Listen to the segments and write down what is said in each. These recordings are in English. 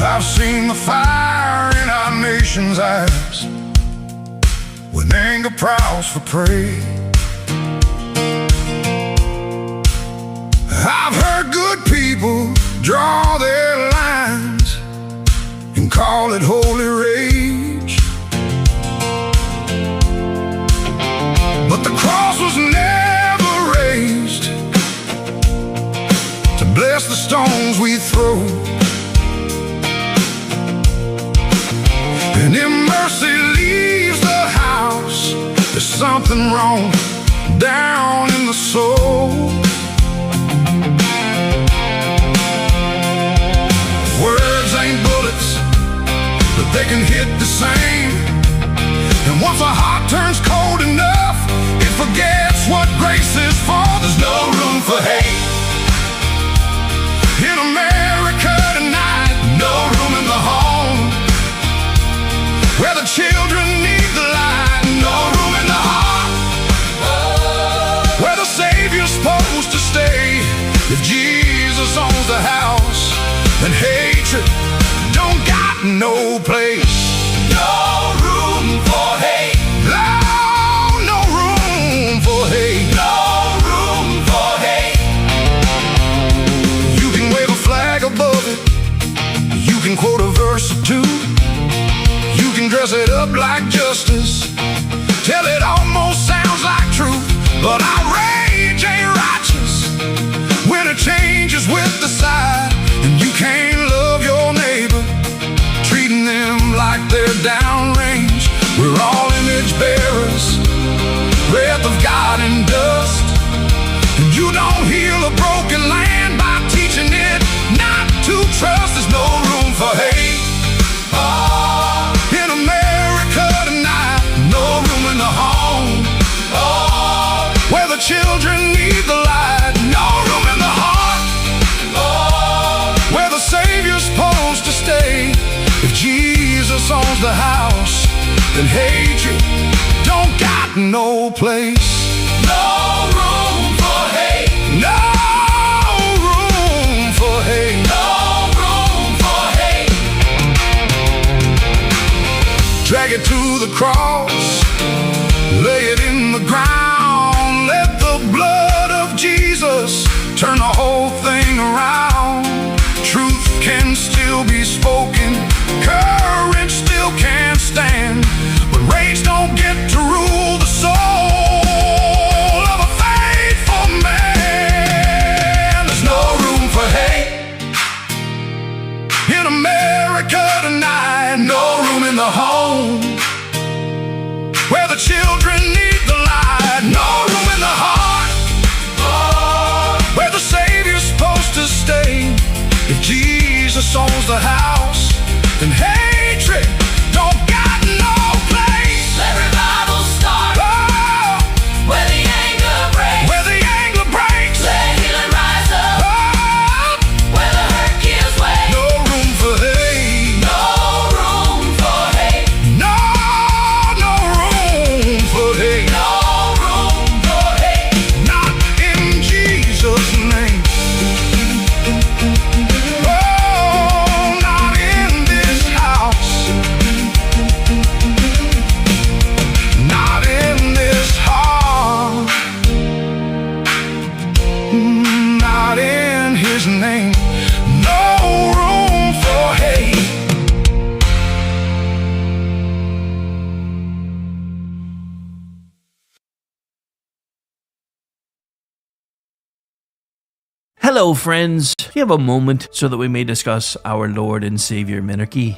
I've seen the fire in our nation's eyes when anger prowls for prey. I've heard good people draw their lines and call it holy rage. But the cross was never raised to bless the stones we throw. And if mercy leaves the house, there's something wrong down in the soul. Words ain't bullets, but they can hit the same. And once a heart turns cold enough, it forgets what grace is for. There's no room for hate in America tonight. No room in the home where the children need the light. No room in the heart where the Savior's supposed to stay. If Jesus owns the house, then hatred don't got no place. No room for hate. No, no room for hate. No room for hate. You can wave a flag above it, you can quote a verse or two, you can dress it up like justice till it almost sounds like truth. But outrage ain't righteous when it changes with the side. And you can't love your neighbor, treating them like they're downrange. We're all image bearers, breath of God and dust. And you don't heal a broken land by teaching it not to trust. There's no room for hate in America tonight. No room in the home where the children need the light. No room in the heart where the Savior's supposed to stay. If Jesus owns the house, then hatred don't got no place. No room for hate. No room for hate. No room for hate. Drag it to the cross, lay it in the ground. Let the blood of Jesus turn the whole thing around. Truth can still be spoken, courage still can't stand, but rage don't get to rule the soul of a faithful man. There's no room for hate in America tonight. No room in the home where the children need the light. No room in the heart where the Savior's supposed to stay. If Jesus owns the house, then hatred don't got no place. Let revival start where the anger breaks. Where the anger breaks. Let healing rise up where the hurt gives way. No room for hate. No room for hate. No, no room for hate. No room for hate. Not in Jesus' name. Oh, not in this house. Not in this heart. Not in His name. No room for hate. Hello Hello, friends. Do you have a moment so that we may discuss our Lord and Savior Minarchy?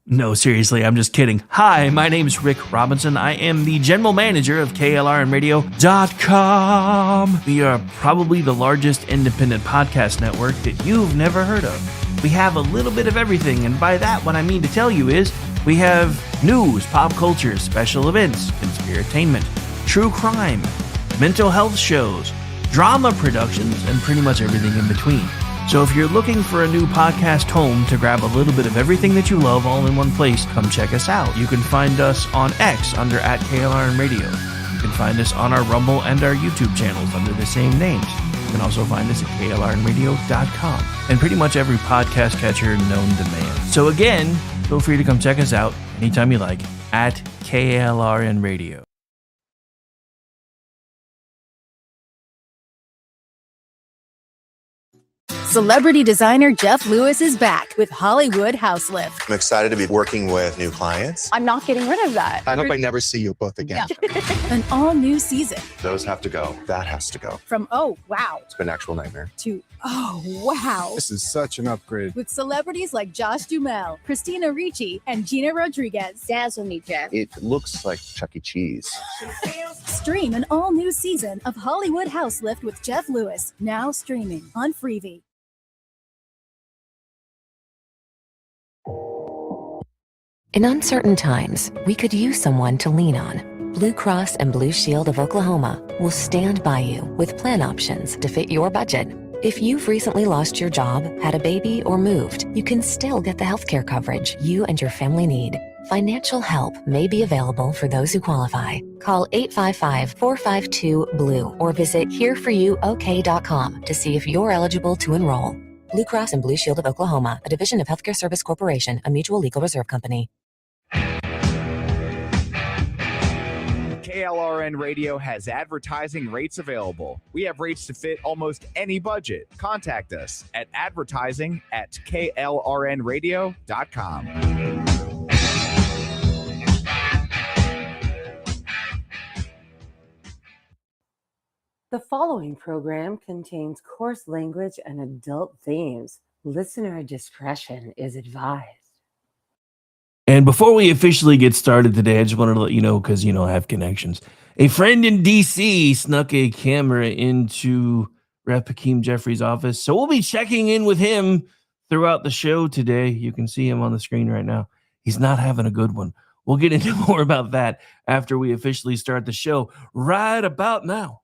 No, seriously, I'm just kidding. Hi, my name is Rick Robinson. I am the general manager of KLRNradio.com. We are probably the largest independent podcast network that you've never heard of. We have a little bit of everything, and by that, what I mean to tell you is we have news, pop culture, special events, conspiratainment, true crime, mental health shows, drama productions, and pretty much everything in between. So if you're looking for a new podcast home to grab a little bit of everything that you love all in one place, come check us out. You can find us on X under @KLRNradio. You can find us on our Rumble and our YouTube channels under the same names. You can also find us at KLRNradio.com and pretty much every podcast catcher known to man. So again, feel free to come check us out anytime you like at KLRNradio. Celebrity designer Jeff Lewis is back with Hollywood House Lift. I'm excited to be working with new clients. I'm not getting rid of that. I hope I never see you both again. Yeah. An all-new season. Those have to go. That has to go. From oh, wow, It's been an actual nightmare. to oh, wow. This is such an upgrade. With celebrities like Josh Duhamel, Christina Ricci, and Gina Rodriguez. Dazzle me, Jeff. It looks like Chuck E. Cheese. Stream an all-new season of Hollywood House Lift with Jeff Lewis, now streaming on Freevee. In uncertain times, we could use someone to lean on. Blue Cross and Blue Shield of Oklahoma will stand by you with plan options to fit your budget. If you've recently lost your job, had a baby, or moved, you can still get the healthcare coverage you and your family need. Financial help may be available for those who qualify. Call 855-452-BLUE or visit hereforyouok.com to see if you're eligible to enroll. Blue Cross and Blue Shield of Oklahoma, a division of Healthcare Service Corporation, a mutual legal reserve company. KLRN Radio has advertising rates available. We have rates to fit almost any budget. Contact us at advertising@klrnradio.com. The following program contains coarse language and adult themes. Listener discretion is advised. And before we officially get started today, I just wanted to let you know, because, I have connections. A friend in D.C. snuck a camera into Rep. Hakeem Jeffries' office. So we'll be checking in with him throughout the show today. You can see him on the screen right now. He's not having a good one. We'll get into more about that after we officially start the show right about now.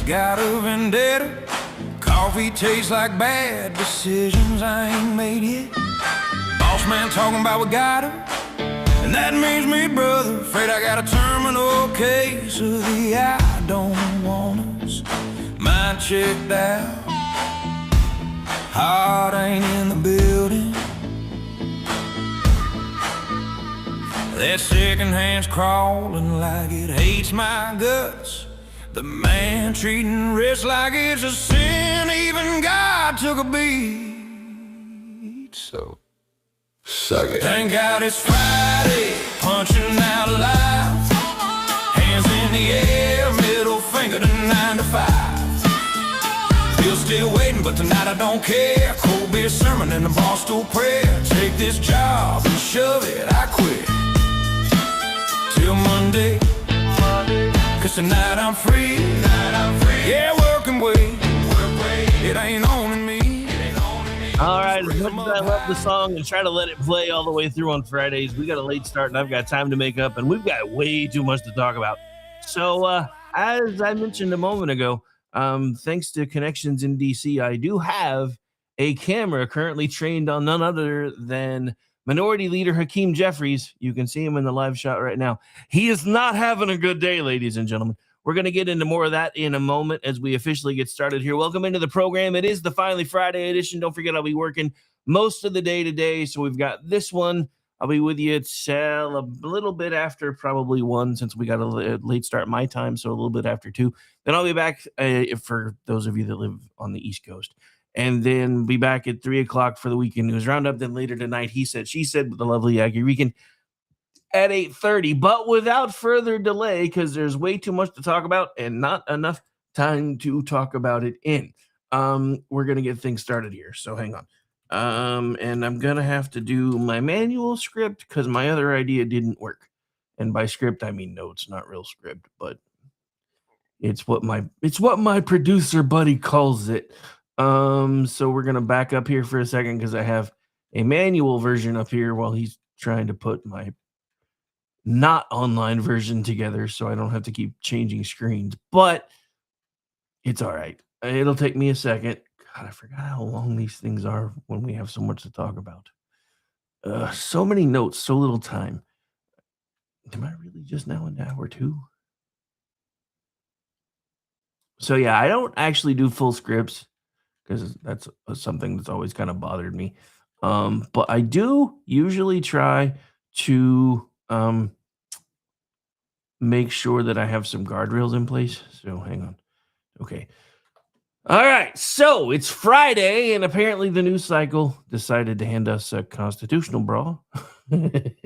Got a vendetta. Coffee tastes like bad decisions I ain't made yet. Boss man talking about we got her, and that means me, brother. Afraid I got a terminal case of the I don't want us. Mind checked out, heart ain't in the building. That second hand's crawling like it hates my guts. The man treating rich like it's a sin. Even God took a beat. So, suck it. Thank God it's Friday, punching out loud. Hands in the air, middle finger to 9 to 5. Bill still waiting, but tonight I don't care. Cold beer sermon and a bar stool prayer. Take this job and shove it, I quit. Till Monday. Cause tonight I'm free. Yeah, working way. It ain't owning me. All right, as much as I love the song and try to let it play all the way through on Fridays, we got a late start and I've got time to make up, and we've got way too much to talk about. So, as I mentioned a moment ago, thanks to connections in DC, I do have a camera currently trained on none other than Minority Leader Hakeem Jeffries. You can see him in the live shot right now. He is not having a good day, ladies and gentlemen. We're going to get into more of that in a moment as we officially get started here. Welcome into the program. It is the Finally Friday edition. Don't forget, I'll be working most of the day today. So we've got this one. I'll be with you at a little bit after probably 1, since we got a late start my time, so a little bit after 2. Then I'll be back for those of you that live on the East Coast. And then be back at 3 o'clock for the weekend news roundup. Then later tonight, He Said, She Said with the lovely Aggie Regan at 8:30. But without further delay, because there's way too much to talk about and not enough time to talk about it in, we're going to get things started here. So hang on. And I'm going to have to do my manual script because my other idea didn't work. And by script, I mean notes, not real script, but it's what my producer buddy calls it. So we're going to back up here for a second because I have a manual version up here while he's trying to put my not online version together so I don't have to keep changing screens, but it's all right. It'll take me a second. God, I forgot how long these things are when we have so much to talk about. So many notes, so little time. Am I really just now in hour 2? So yeah, I don't actually do full scripts because that's something that's always kind of bothered me. But I do usually try to make sure that I have some guardrails in place. So hang on. Okay. All right, so it's Friday, and apparently the news cycle decided to hand us a constitutional brawl, which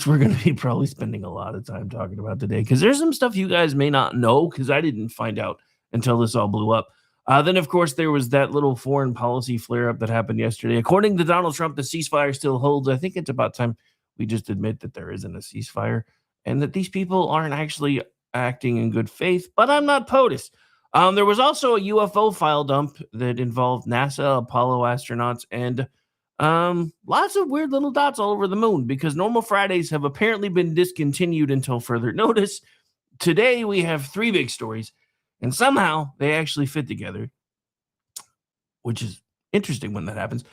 we're going to be probably spending a lot of time talking about today, because there's some stuff you guys may not know, because I didn't find out until this all blew up. Then, of course, there was that little foreign policy flare-up that happened yesterday. According to Donald Trump, the ceasefire still holds. I think it's about time we just admit that there isn't a ceasefire and that these people aren't actually acting in good faith, but I'm not POTUS. There was also a UFO file dump that involved NASA, Apollo astronauts, and lots of weird little dots all over the moon, because normal Fridays have apparently been discontinued until further notice. Today, we have 3 big stories, and somehow they actually fit together, which is interesting when that happens.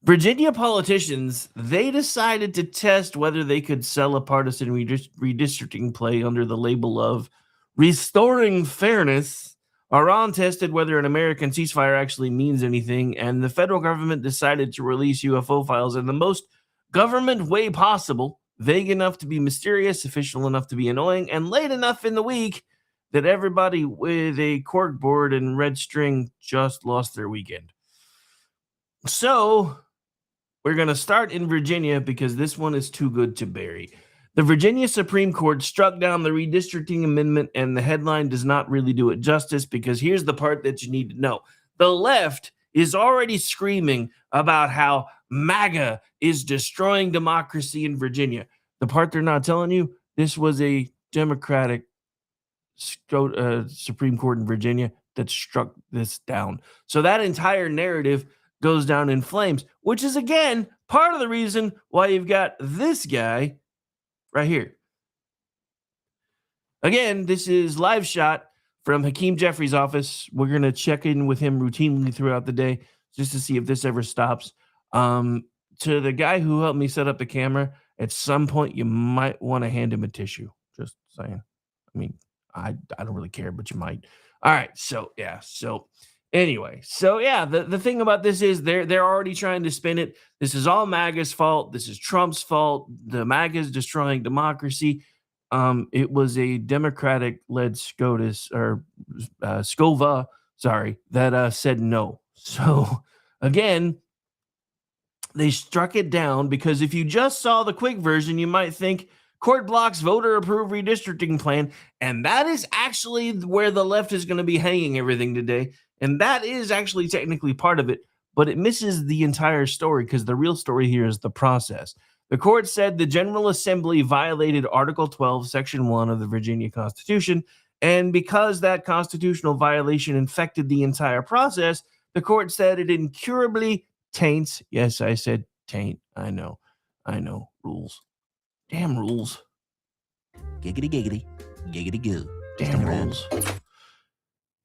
Virginia politicians, they decided to test whether they could sell a partisan redistricting play under the label of restoring fairness. Iran tested whether an American ceasefire actually means anything, and the federal government decided to release UFO files in the most government way possible, vague enough to be mysterious, official enough to be annoying, and late enough in the week that everybody with a corkboard and red string just lost their weekend. So we're going to start in Virginia because this one is too good to bury. The Virginia Supreme Court struck down the redistricting amendment, and the headline does not really do it justice, because here's the part that you need to know. The left is already screaming about how MAGA is destroying democracy in Virginia. The part they're not telling you, this was a Democratic Supreme Court in Virginia that struck this down. So that entire narrative goes down in flames, which is, again, part of the reason why you've got this guy right here. Again, this is live shot from Hakeem Jeffrey's office. We're going to check in with him routinely throughout the day just to see if this ever stops. To the guy who helped me set up the camera, at some point you might want to hand him a tissue. Just saying. I mean, I don't really care, but you might. All right, so yeah, so anyway, so yeah, the thing about this is they're already trying to spin it. This is all MAGA's fault. This is Trump's fault. The MAGA's destroying democracy. It was a Democratic-led SCOVA, that said no. So again, they struck it down because if you just saw the quick version, you might think court blocks voter-approved redistricting plan, and that is actually where the left is going to be hanging everything today. And that is actually technically part of it, but it misses the entire story because the real story here is the process. The court said the General Assembly violated Article 12, Section 1 of the Virginia Constitution, and because that constitutional violation infected the entire process, the court said it incurably taints. Yes, I said taint. I know. Rules. Damn rules. Giggity, giggity, giggity goo. Damn rules.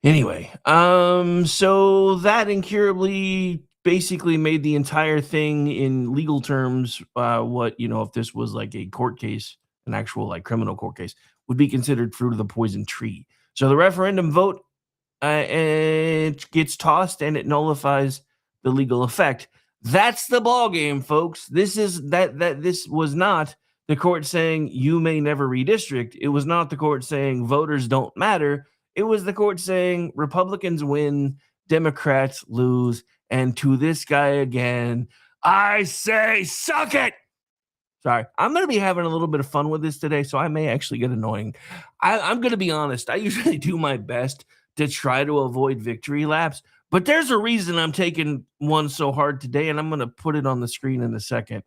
Anyway, so that incurably basically made the entire thing in legal terms, if this was like a court case, an actual like criminal court case, would be considered fruit of the poison tree. So the referendum vote it gets tossed and it nullifies the legal effect. That's the ball game, folks. This was not the court saying you may never redistrict. It was not the court saying voters don't matter. It was the court saying Republicans win, Democrats lose, and to this guy again, I say suck it. Sorry, I'm going to be having a little bit of fun with this today, so I may actually get annoying. I'm going to be honest. I usually do my best to try to avoid victory laps, but there's a reason I'm taking one so hard today, and I'm going to put it on the screen in a second.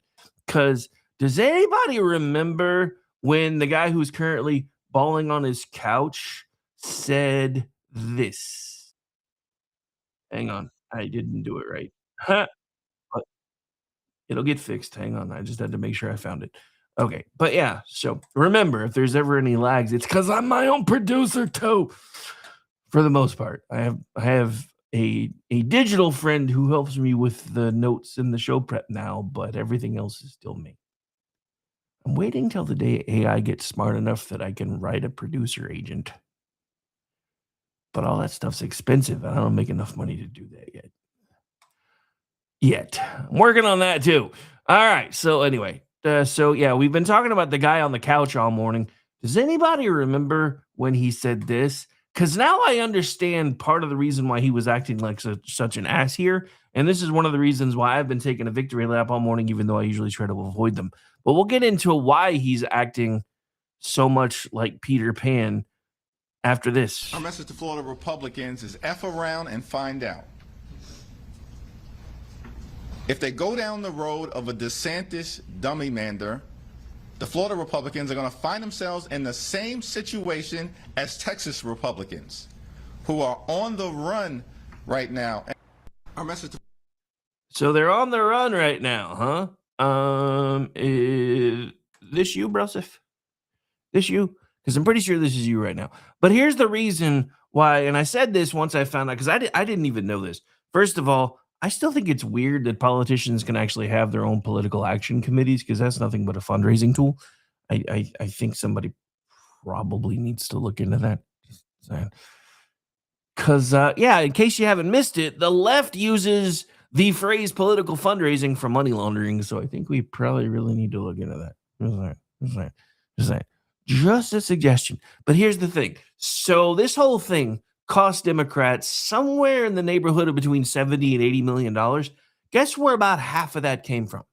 Because does anybody remember when the guy who's currently bawling on his couch said this? Hang on, I didn't do it right. But it'll get fixed. Hang on, I just had to make sure I found it. Okay, but yeah, so remember, if there's ever any lags, it's because I'm my own producer too. For the most part, I have a digital friend who helps me with the notes and the show prep now, but everything else is still me. I'm waiting till the day AI gets smart enough that I can write a producer agent. But all that stuff's expensive, and I don't make enough money to do that yet. I'm working on that too. All right. So anyway, we've been talking about the guy on the couch all morning. Does anybody remember when he said this? Because now I understand part of the reason why he was acting like such an ass here. And this is one of the reasons why I've been taking a victory lap all morning, even though I usually try to avoid them. But we'll get into why he's acting so much like Peter Pan after this. Our message to Florida Republicans is F around and find out. If they go down the road of a DeSantis dummy mander, the Florida Republicans are going to find themselves in the same situation as Texas Republicans, who are on the run right now. Our message. So they're on the run right now, huh? Is this you, Broseph? This you? Because I'm pretty sure this is you right now. But here's the reason why, and I said this once I found out, because I didn't even know this. First of all, I still think it's weird that politicians can actually have their own political action committees, because that's nothing but a fundraising tool. I think somebody probably needs to look into that. Because, in case you haven't missed it, the left uses the phrase political fundraising for money laundering. So I think we probably really need to look into that. Just a suggestion. But here's the thing. So this whole thing cost Democrats somewhere in the neighborhood of between $70 and $80 million. Guess where about half of that came from?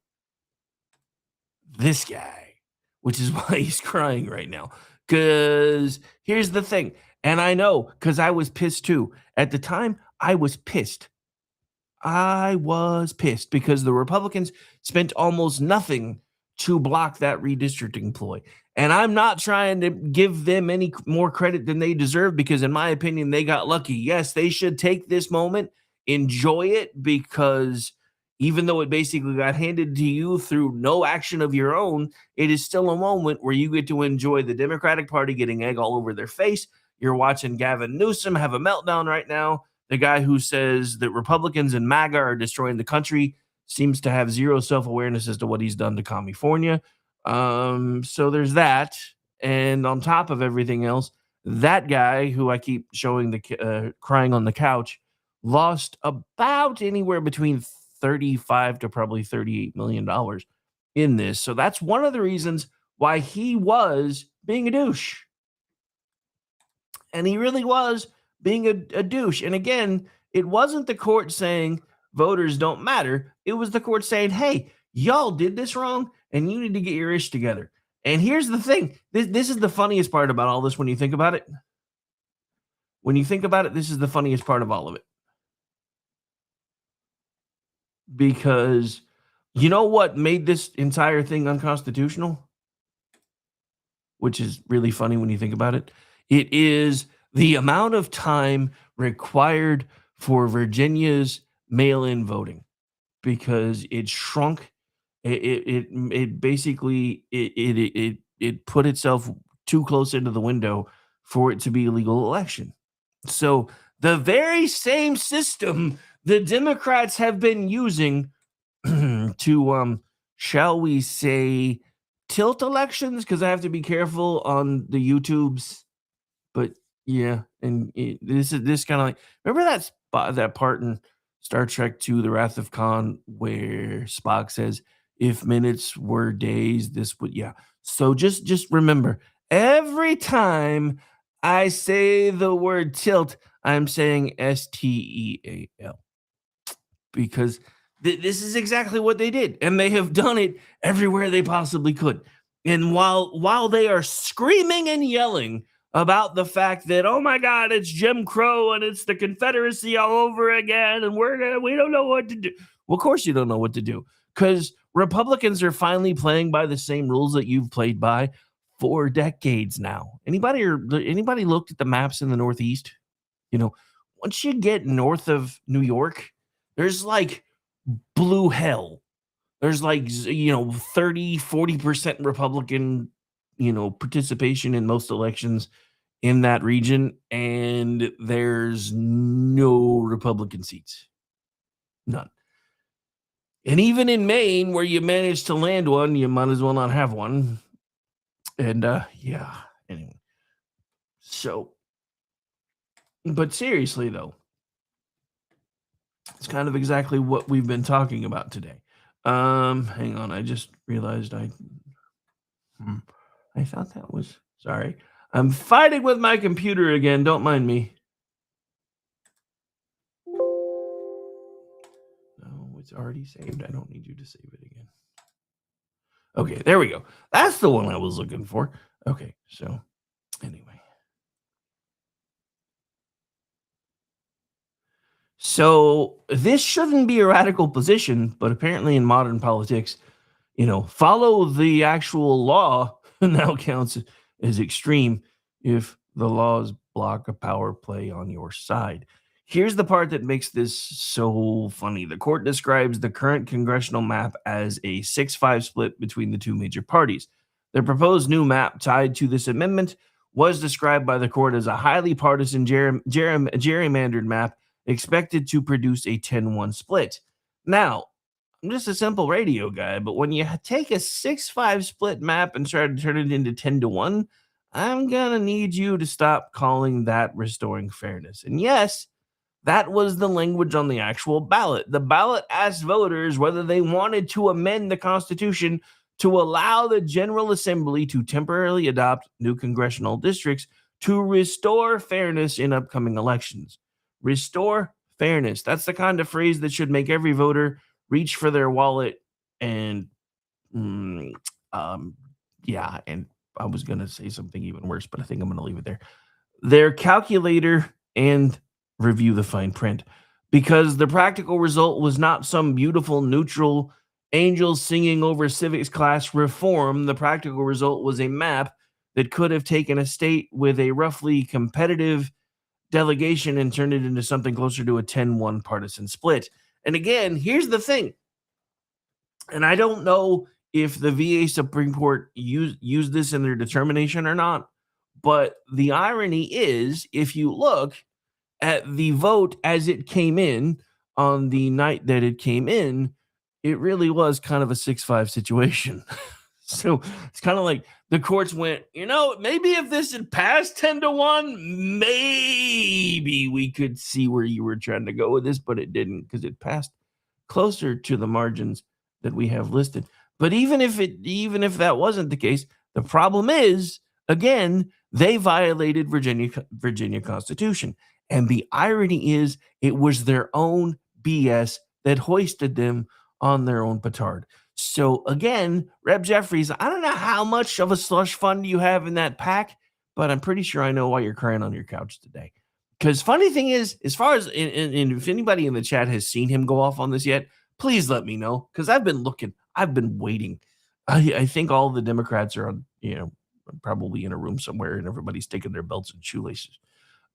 This guy, which is why he's crying right now. Because here's the thing. And I know, because I was pissed too. At the time, I was pissed. Because the Republicans spent almost nothing to block that redistricting ploy. And I'm not trying to give them any more credit than they deserve, because in my opinion, they got lucky. Yes, they should take this moment, enjoy it, because even though it basically got handed to you through no action of your own, it is still a moment where you get to enjoy the Democratic Party getting egg all over their face. You're watching Gavin Newsom have a meltdown right now. The guy who says that Republicans and MAGA are destroying the country seems to have zero self-awareness as to what he's done to California. So there's that. And on top of everything else, that guy who I keep showing the crying on the couch lost about anywhere between 35 to probably $38 million in this. So that's one of the reasons why he was being a douche. And he really was being a douche. And again, it wasn't the court saying voters don't matter. It was the court saying, hey, y'all did this wrong and you need to get your ish together. And here's the thing. This is the funniest part about all this when you think about it. When you think about it, this is the funniest part of all of it. Because you know what made this entire thing unconstitutional? Which is really funny when you think about it. It is the amount of time required for Virginia's mail-in voting, because it shrunk. It basically put itself too close into the window for it to be a legal election. So the very same system the Democrats have been using to, shall we say, tilt elections because I have to be careful on the YouTubes. But yeah, and this is this kind of like, remember that spot, that part in Star Trek II: The Wrath of Khan where Spock says, "If minutes were days, this would," yeah. So just remember, every time I say the word tilt, I'm saying STEAL because this is exactly what they did, and they have done it everywhere they possibly could. And while they are screaming and yelling about the fact that, oh my God, it's Jim Crow and it's the Confederacy all over again, and we don't know what to do. Well, of course you don't know what to do, because Republicans are finally playing by the same rules that you've played by for decades now. Anybody looked at the maps in the Northeast? Once you get north of New York, there's like blue hell. There's like 30-40% Republican participation in most elections in that region, and there's no Republican seats, none. And even in Maine, where you manage to land one, you might as well not have one. And yeah, anyway. So, but seriously though, it's kind of exactly what we've been talking about today. Hang on, I just realized I thought that was, sorry. I'm fighting with my computer again, don't mind me. No, it's already saved. I don't need you to save it again. Okay, there we go. That's the one I was looking for. Okay, so anyway. So this shouldn't be a radical position, but apparently in modern politics, follow the actual law now counts as extreme if the laws block a power play on your side. Here's the part that makes this so funny. The court describes the current congressional map as a 6-5 split between the two major parties. The proposed new map tied to this amendment was described by the court as a highly partisan gerrymandered map expected to produce a 10-1 split. Now, I'm just a simple radio guy, but when you take a 6-5 split map and try to turn it into 10-1, I'm going to need you to stop calling that restoring fairness. And yes, that was the language on the actual ballot. The ballot asked voters whether they wanted to amend the Constitution to allow the General Assembly to temporarily adopt new congressional districts to restore fairness in upcoming elections. Restore fairness. That's the kind of phrase that should make every voter reach for their wallet and yeah, and I was going to say something even worse, but I think I'm going to leave it there. Their calculator and review the fine print, because the practical result was not some beautiful neutral angels singing over civics class reform. The practical result was a map that could have taken a state with a roughly competitive delegation and turned it into something closer to a 10-1 partisan split. And again, here's the thing. And I don't know if the VA Supreme Court used this in their determination or not, but the irony is, if you look at the vote as it came in on the night that it came in, it really was kind of a 6-5 situation. So it's kind of like the courts went, maybe if this had passed 10-1, maybe we could see where you were trying to go with this, but it didn't, because it passed closer to the margins that we have listed. But even if that wasn't the case, the problem is, again, they violated Virginia Constitution. And the irony is, it was their own BS that hoisted them on their own petard. So again, Reb Jeffries, I don't know how much of a slush fund you have in that pack, but I'm pretty sure I know why you're crying on your couch today. Because funny thing is, as far as, and if anybody in the chat has seen him go off on this yet, please let me know, because I've been looking, I've been waiting. I think all the Democrats are on, probably in a room somewhere, and everybody's taking their belts and shoelaces.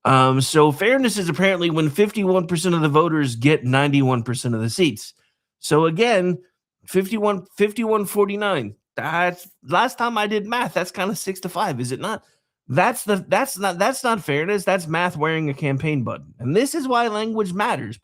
So fairness is apparently when 51% of the voters get 91% of the seats. So again, 51-49. That's last time I did math. That's kind of 6-5, is it not? That's not fairness. That's math wearing a campaign button. And this is why language matters.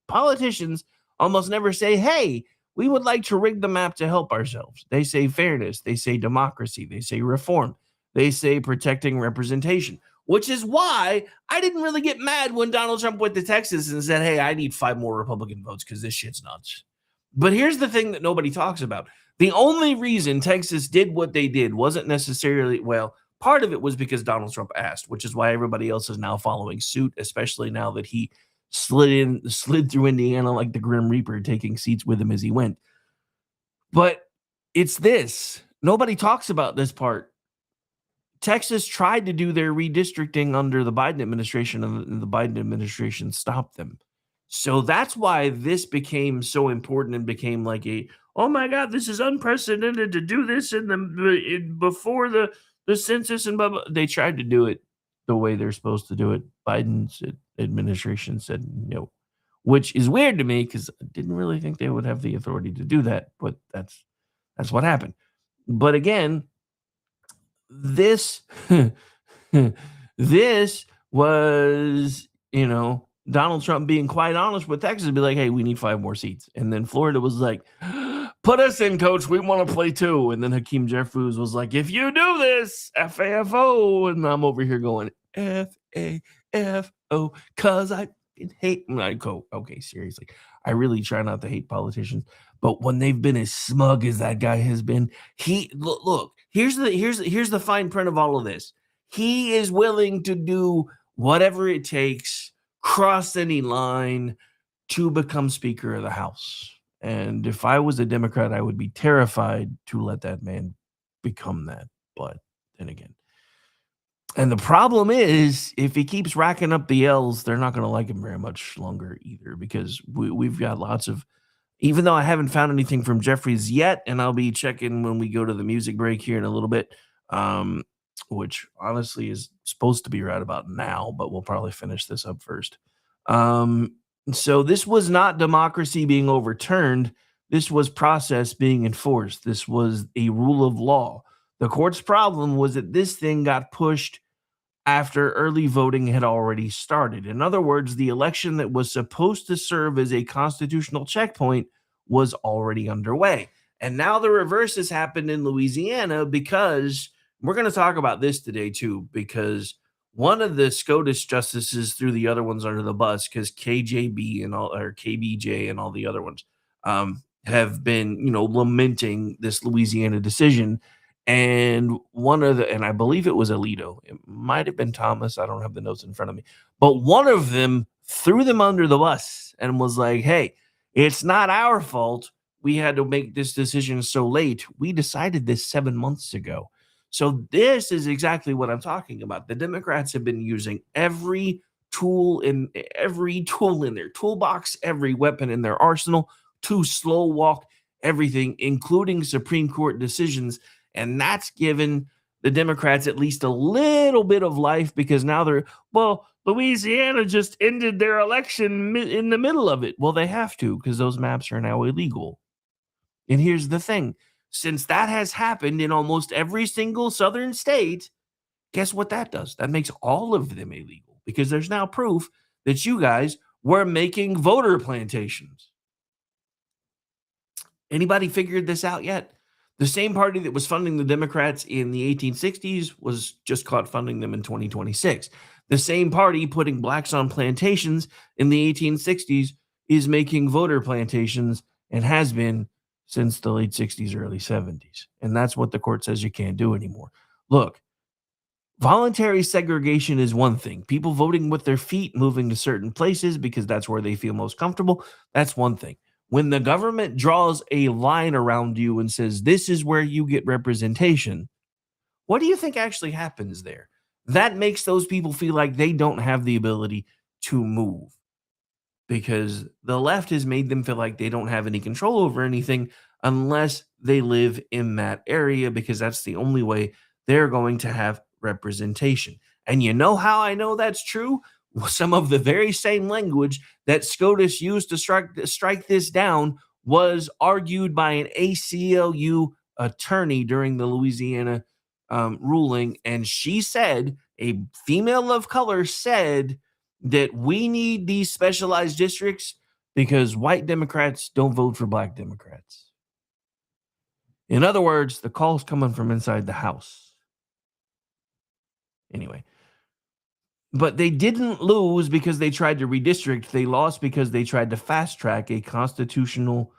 Politicians almost never say, "Hey, we would like to rig the map to help ourselves. They say fairness. They say democracy. They say reform. They say protecting representation, which is why I didn't really get mad when Donald Trump went to Texas and said, hey, I need 5 more Republican votes because this shit's nuts. But here's the thing that nobody talks about. The only reason Texas did what they did wasn't necessarily, well, part of it was because Donald Trump asked, which is why everybody else is now following suit, especially now that he slid through Indiana like the Grim Reaper, taking seats with him as he went. But it's this. Nobody talks about this part. Texas tried to do their redistricting under the Biden administration, and the Biden administration stopped them. So that's why this became so important and became like a, oh my God, this is unprecedented to do this before the census and blah, blah. They tried to do it the way they're supposed to do it. Biden's administration said no, which is weird to me because I didn't really think they would have the authority to do that, but that's what happened. But again, this this was, Donald Trump being quite honest with Texas and be like, hey, we need 5 more seats. And then Florida was like, put us in, coach. We want to play too. And then Hakeem Jeffries was like, if you do this, FAFO. And I'm over here going, FAFO, because I hate. And I go, okay, seriously. I really try not to hate politicians. But when they've been as smug as that guy has been, look, here's the fine print of all of this. He is willing to do whatever it takes, cross any line to become Speaker of the House. And if I was a Democrat, I would be terrified to let that man become that. But then again, and the problem is, if he keeps racking up the L's, they're not going to like him very much longer either, because we've got lots of, even though I haven't found anything from Jeffries yet, and I'll be checking when we go to the music break here in a little bit, which honestly is supposed to be right about now, but we'll probably finish this up first. So this was not democracy being overturned. This was process being enforced. This was a rule of law. The court's problem was that this thing got pushed after early voting had already started. In other words, the election that was supposed to serve as a constitutional checkpoint was already underway. And now the reverse has happened in Louisiana, because we're going to talk about this today too, because one of the SCOTUS justices threw the other ones under the bus, because KJB and all, or KBJ and all the other ones have been, lamenting this Louisiana decision. And and I believe it was Alito. It might have been Thomas. I don't have the notes in front of me. But one of them threw them under the bus and was like, hey, it's not our fault. We had to make this decision so late. We decided this 7 months ago. So this is exactly what I'm talking about. The Democrats have been using every tool in their toolbox, every weapon in their arsenal to slow walk everything, including Supreme Court decisions. And that's given the Democrats at least a little bit of life, because now Louisiana just ended their election in the middle of it. Well, they have to, because those maps are now illegal. And here's the thing. Since that has happened in almost every single southern state, guess what that does? That makes all of them illegal, because there's now proof that you guys were making voter plantations. Anybody figured this out yet? The same party that was funding the Democrats in the 1860s was just caught funding them in 2026. The same party putting blacks on plantations in the 1860s is making voter plantations, and has been since the late 60s, early 70s. And that's what the court says you can't do anymore. Look, voluntary segregation is one thing. People voting with their feet, moving to certain places because that's where they feel most comfortable, that's one thing. When the government draws a line around you and says, this is where you get representation, what do you think actually happens there? That makes those people feel like they don't have the ability to move, because the left has made them feel like they don't have any control over anything unless they live in that area, because that's the only way they're going to have representation. And you know how I know that's true? Some of the very same language that SCOTUS used to strike this down was argued by an ACLU attorney during the Louisiana ruling. And she said, a female of color said, that we need these specialized districts because white Democrats don't vote for black Democrats. In other words, the call's coming from inside the House. Anyway, but they didn't lose because they tried to redistrict. They lost because they tried to fast track a constitutional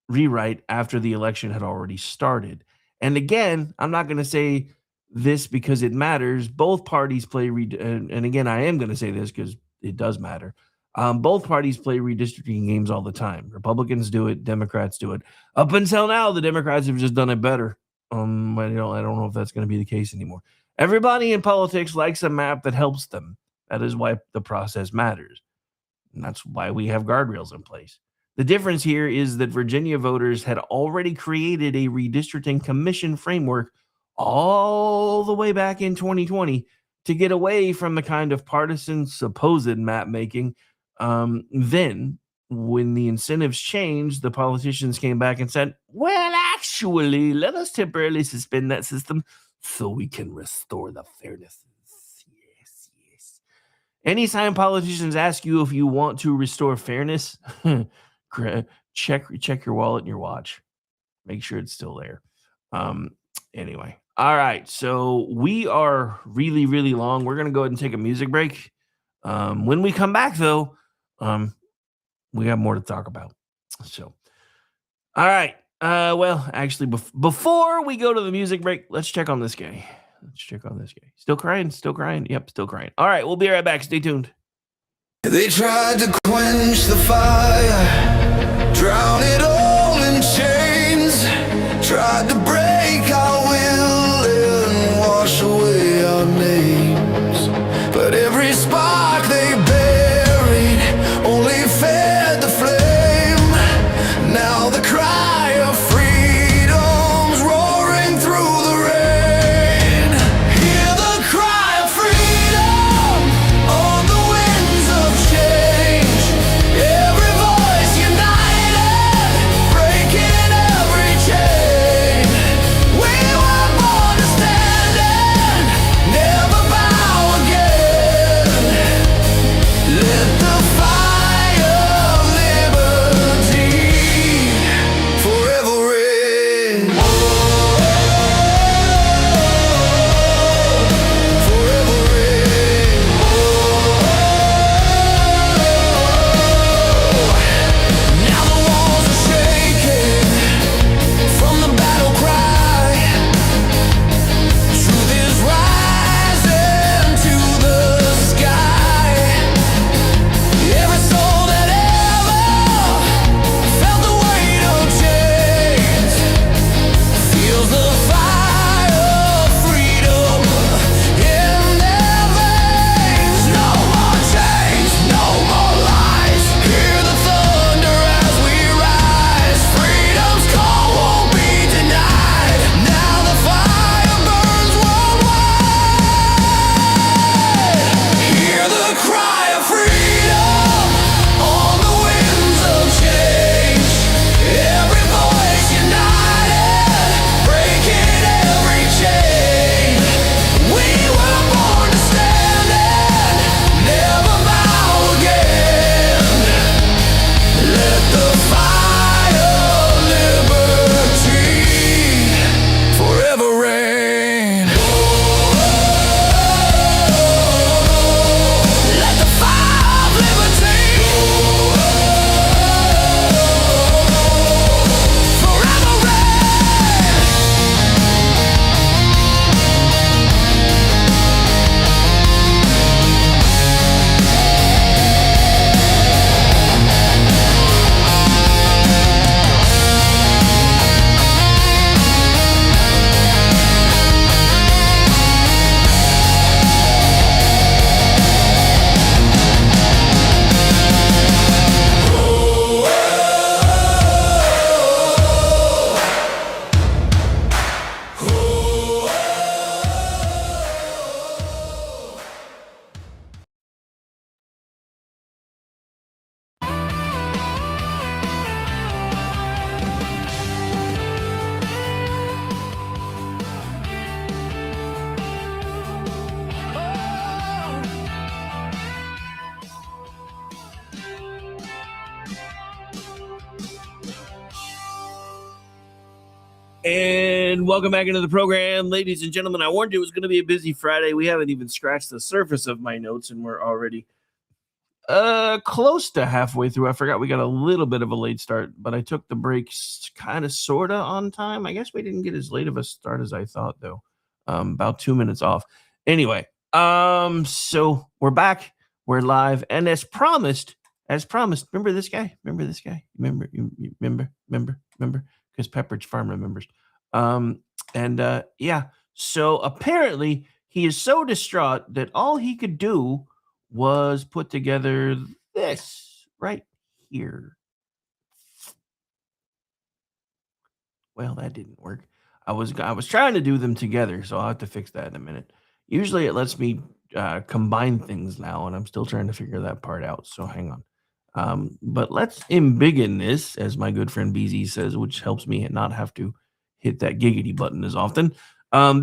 rewrite after the election had already started. And again, I'm not going to say this because it matters. Both parties play, and again, I am going to say this because it does matter. Both parties play redistricting games all the time. Republicans do it, Democrats do it. Up until now, the Democrats have just done it better. I don't know if that's going to be the case anymore. Everybody in politics likes a map that helps them. That is why the process matters. And that's why we have guardrails in place. The difference here is that Virginia voters had already created a redistricting commission framework all the way back in 2020 to get away from the kind of partisan supposed map making. Then, when the incentives changed, the politicians came back and said, well, actually, let us temporarily suspend that system so we can restore the fairness. Yes. Anytime politicians ask you if you want to restore fairness, check your wallet and your watch. Make sure it's still there. Anyway. All right. So we are really, really long. We're going to go ahead and take a music break. When we come back, though, we got more to talk about. So, all right. Well, actually, before we go to the music break, let's check on this guy. Still crying? Yep, still crying. All right. We'll be right back. Stay tuned. They tried to quench the fire, drown it all in chains, tried to break our will and wash away our names. But every spark they buried only fed the flame. Now the cry of freedom's roaring through the rain. Hear the cry of freedom on the winds of change. Every voice united, breaking every chain. And welcome back into the program, ladies and gentlemen. I warned you it was going to be a busy Friday. We haven't even scratched the surface of my notes, and we're already close to halfway through. I forgot we got a little bit of a late start, but I took the breaks kind of sorta on time. I guess we didn't get as late of a start as I thought, though. About 2 minutes off. Anyway, so we're back. We're live, and as promised, remember this guy? Remember this guy? Remember? Because Pepperidge Farm remembers. Yeah. So apparently he is so distraught that all he could do was put together this right here. Well, that didn't work. I was trying to do them together, so I'll have to fix that in a minute. Usually it lets me combine things now, and I'm still trying to figure that part out. So hang on. But let's embiggen this, as my good friend BZ says, which helps me not have to hit that giggity button as often.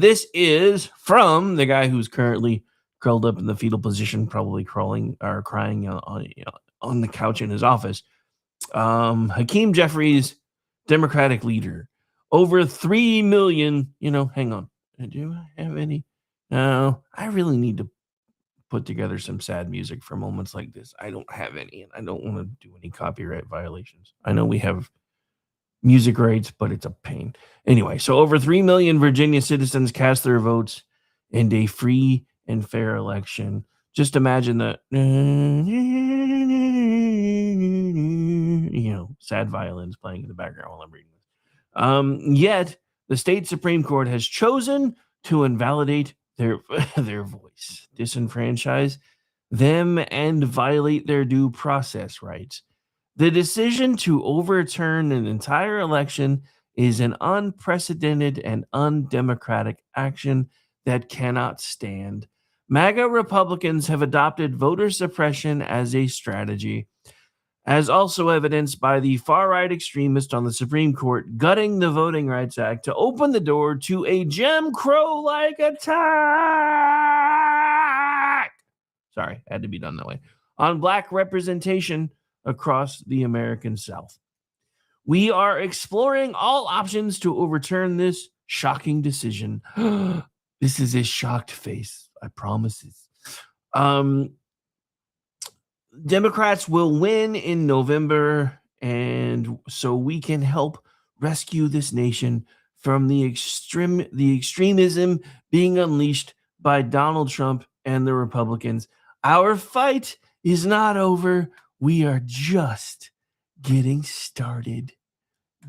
This is from the guy who's currently curled up in the fetal position, probably crying on the couch in his office. Hakeem Jeffries, Democratic leader. Over 3 million, hang on. Do I have any? No, I really need to put together some sad music for moments like this. I don't have any, and I don't want to do any copyright violations. I know we have music rights, but it's a pain. Anyway, so over 3 million Virginia citizens cast their votes in a free and fair election. Just imagine the, sad violins playing in the background while I'm reading this. Yet, the state Supreme Court has chosen to invalidate their voice, disenfranchise them, and violate their due process rights. The decision to overturn an entire election is an unprecedented and undemocratic action that cannot stand. MAGA Republicans have adopted voter suppression as a strategy, as also evidenced by the far-right extremist on the Supreme Court gutting the Voting Rights Act to open the door to a Jim Crow-like attack. Sorry, had to be done that way. On black representation across the American South. We are exploring all options to overturn this shocking decision. This is a shocked face, I promise. Democrats will win in November, and so we can help rescue this nation from the extremism being unleashed by Donald Trump and the Republicans. Our fight is not over. We are just getting started.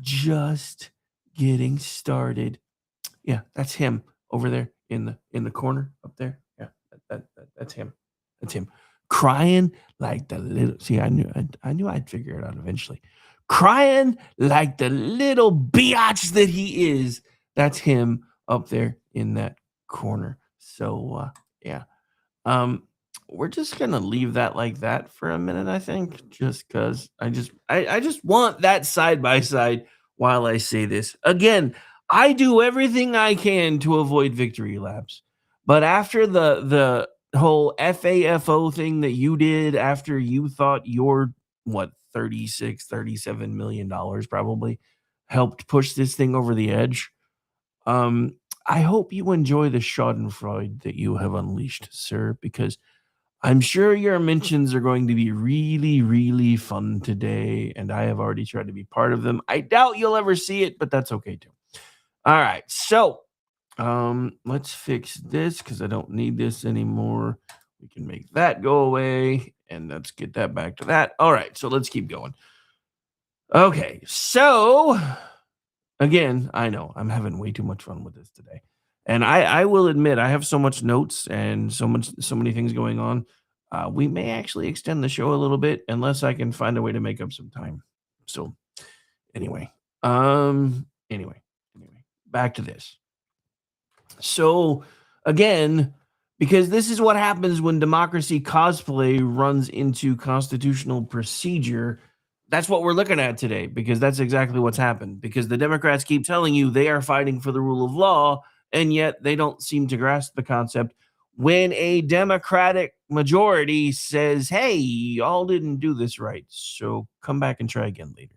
Just getting started. Yeah, that's him over there in the corner up there. Yeah, that's him. That's him. Crying like the little. See, I knew I'd figure it out eventually. Crying like the little biatch that he is. That's him up there in that corner. So yeah. We're just gonna leave that like that for a minute, I think, just because I just want that side by side while I say this. Again, I do everything I can to avoid victory laps, but after the whole FAFO thing that you did after you thought your 37 million dollars probably helped push this thing over the edge. I hope you enjoy the schadenfreude that you have unleashed, sir, because I'm sure your mentions are going to be really, really fun today, and I have already tried to be part of them. I doubt you'll ever see it, but that's okay too. All right, so let's fix this because I don't need this anymore. We can make that go away, and let's get that back to that. All right, so let's keep going. Okay, so again, I know I'm having way too much fun with this today. And I will admit, I have so much notes and so many things going on. We may actually extend the show a little bit unless I can find a way to make up some time. So anyway, back to this. So again, because this is what happens when democracy cosplay runs into constitutional procedure. That's what we're looking at today, because that's exactly what's happened. Because the Democrats keep telling you they are fighting for the rule of law, and yet they don't seem to grasp the concept when a Democratic majority says, hey, y'all didn't do this right, so come back and try again later.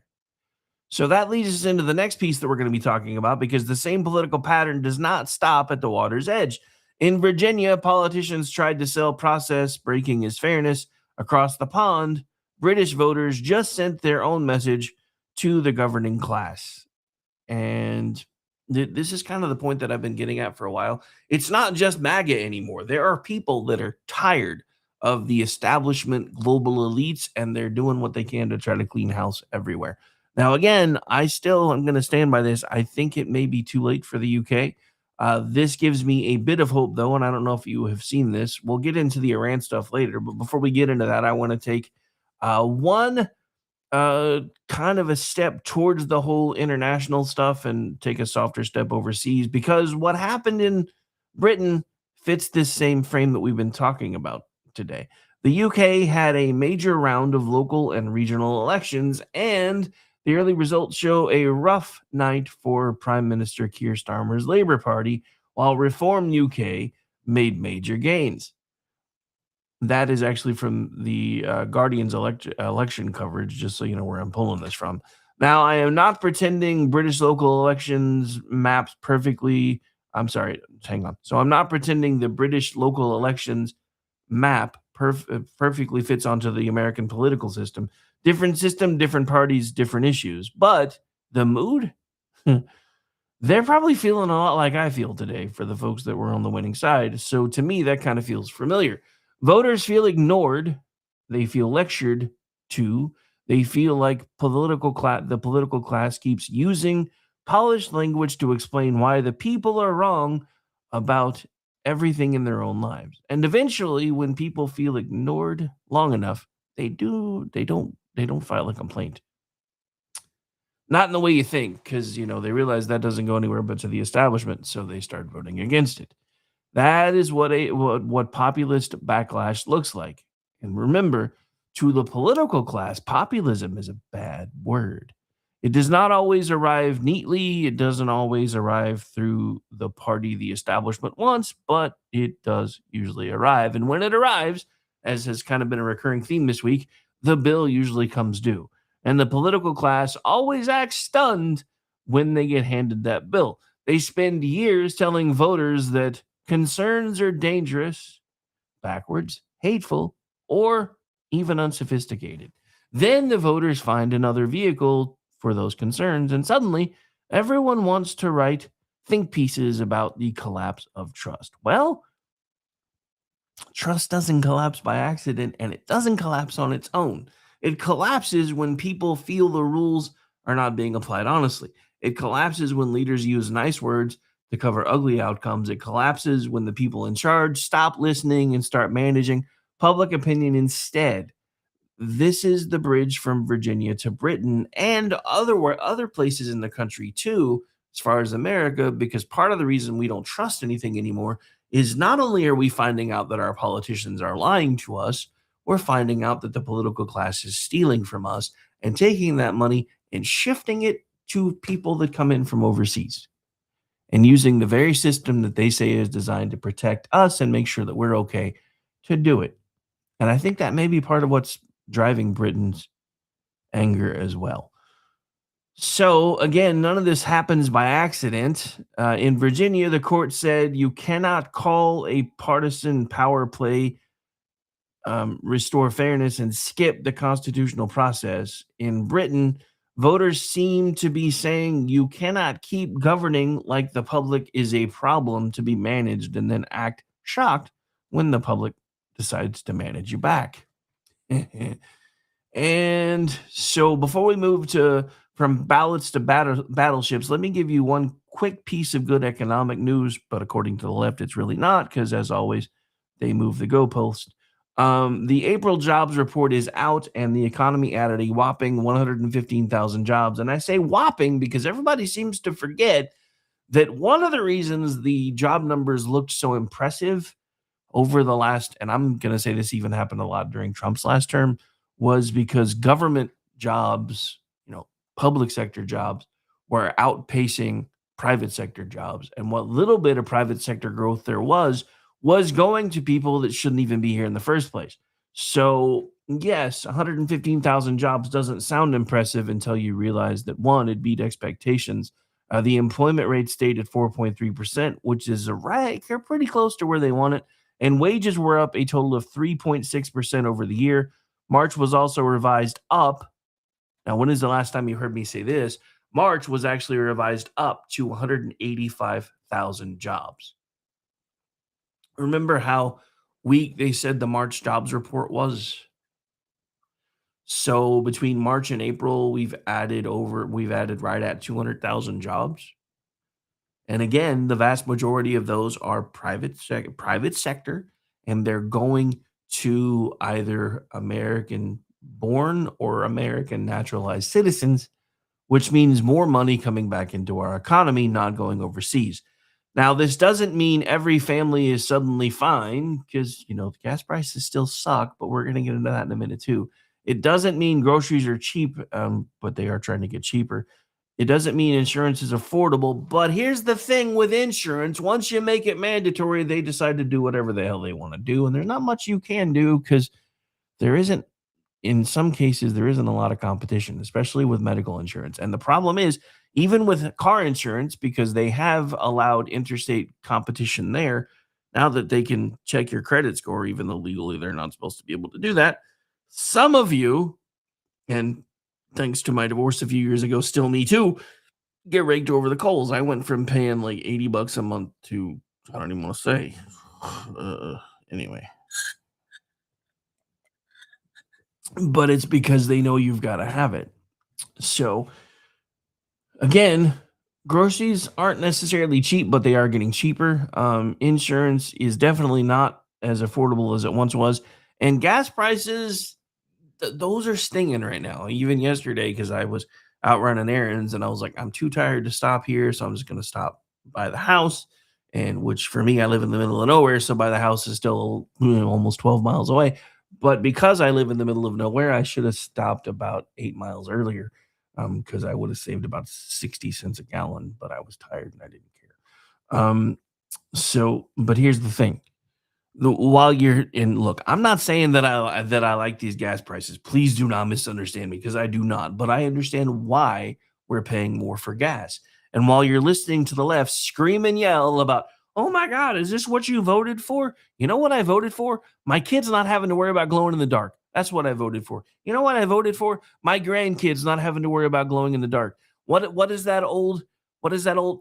So that leads us into the next piece that we're going to be talking about, because the same political pattern does not stop at the water's edge. In Virginia, politicians tried to sell process breaking as fairness. Across the pond, British voters just sent their own message to the governing class. And this is kind of the point that I've been getting at for a while. It's not just MAGA anymore. There are people that are tired of the establishment global elites, and they're doing what they can to try to clean house everywhere. Now, again, I'm going to stand by this. I think it may be too late for the UK. This gives me a bit of hope, though, and I don't know if you have seen this. We'll get into the Iran stuff later, but before we get into that, I want to take one kind of a step towards the whole international stuff and take a softer step overseas, because what happened in Britain fits this same frame that we've been talking about today. The UK had a major round of local and regional elections, and the early results show a rough night for Prime Minister Keir Starmer's Labour Party, while Reform UK made major gains. That is actually from the Guardian's election coverage, just so you know where I'm pulling this from. Now, I am not pretending British local elections maps perfectly. I'm sorry, hang on. So I'm not pretending the British local elections map perfectly fits onto the American political system. Different system, different parties, different issues. But the mood, they're probably feeling a lot like I feel today for the folks that were on the winning side. So to me, that kind of feels familiar. Voters feel ignored. They feel lectured to. They feel like the political class keeps using polished language to explain why the people are wrong about everything in their own lives. And eventually, when people feel ignored long enough, they don't file a complaint. Not in the way you think, because they realize that doesn't go anywhere but to the establishment, so they start voting against it. That is what populist backlash looks like. And remember, to the political class, populism is a bad word. It does not always arrive neatly. It doesn't always arrive through the party the establishment wants, but it does usually arrive. And when it arrives, as has kind of been a recurring theme this week, the bill usually comes due. And the political class always acts stunned when they get handed that bill. They spend years telling voters that concerns are dangerous, backwards, hateful, or even unsophisticated. Then the voters find another vehicle for those concerns, and suddenly everyone wants to write think pieces about the collapse of trust. Well, trust doesn't collapse by accident, and it doesn't collapse on its own. It collapses when people feel the rules are not being applied honestly. It collapses when leaders use nice words to cover ugly outcomes. It collapses when the people in charge stop listening and start managing public opinion instead. This is the bridge from Virginia to Britain and other places in the country too, as far as America, because part of the reason we don't trust anything anymore is not only are we finding out that our politicians are lying to us, we're finding out that the political class is stealing from us and taking that money and shifting it to people that come in from overseas and using the very system that they say is designed to protect us and make sure that we're okay to do it. And I think that may be part of what's driving Britain's anger as well. So, again, none of this happens by accident. In Virginia, the court said you cannot call a partisan power play restore fairness and skip the constitutional process. In Britain, voters seem to be saying you cannot keep governing like the public is a problem to be managed and then act shocked when the public decides to manage you back. And so before we move from ballots to battleships, let me give you one quick piece of good economic news, but according to the left, it's really not, because as always, they move the goalpost. The April jobs report is out, and the economy added a whopping 115,000 jobs. And I say whopping because everybody seems to forget that one of the reasons the job numbers looked so impressive over the last, and I'm going to say this even happened a lot during Trump's last term, was because government jobs, public sector jobs, were outpacing private sector jobs. And what little bit of private sector growth there was going to people that shouldn't even be here in the first place. So Yes, 115,000 jobs doesn't sound impressive until you realize that one, it beat expectations. The employment rate stayed at 4.3%, which is they're pretty close to where they want it. And wages were up a total of 3.6% over the year. March was also revised up. Now, when is the last time you heard me say this? March was actually revised up to 185,000 jobs. Remember how weak they said the March jobs report was? So between March and April, we've added right at 200,000 jobs. And again, the vast majority of those are private sector, and they're going to either American born or American naturalized citizens, which means more money coming back into our economy, not going overseas. Now, this doesn't mean every family is suddenly fine because, the gas prices still suck, but we're going to get into that in a minute too. It doesn't mean groceries are cheap, but they are trying to get cheaper. It doesn't mean insurance is affordable, but here's the thing with insurance. Once you make it mandatory, they decide to do whatever the hell they want to do, and there's not much you can do because there isn't in some cases, there isn't a lot of competition, especially with medical insurance. And the problem is, even with car insurance, because they have allowed interstate competition there, now that they can check your credit score, even though legally they're not supposed to be able to do that, some of you, and thanks to my divorce a few years ago, still me too, get raked over the coals. I went from paying like $80 a month to, I don't even want to say. Anyway. But it's because they know you've got to have it. So, again, groceries aren't necessarily cheap, but they are getting cheaper. Insurance is definitely not as affordable as it once was. And gas prices, those are stinging right now. Even yesterday, because I was out running errands and I was like, I'm too tired to stop here. So I'm just going to stop by the house. And which for me, I live in the middle of nowhere. So by the house is still almost 12 miles away. But because I live in the middle of nowhere, I should have stopped about 8 miles earlier because I would have saved about 60 cents a gallon, but I was tired and I didn't care. But here's the thing. While you're in, look, I'm not saying that I like these gas prices. Please do not misunderstand me because I do not. But I understand why we're paying more for gas. And while you're listening to the left scream and yell about, oh my God, is this what you voted for? You know what I voted for? My kids not having to worry about glowing in the dark. That's what I voted for. You know what I voted for? My grandkids not having to worry about glowing in the dark. What is that old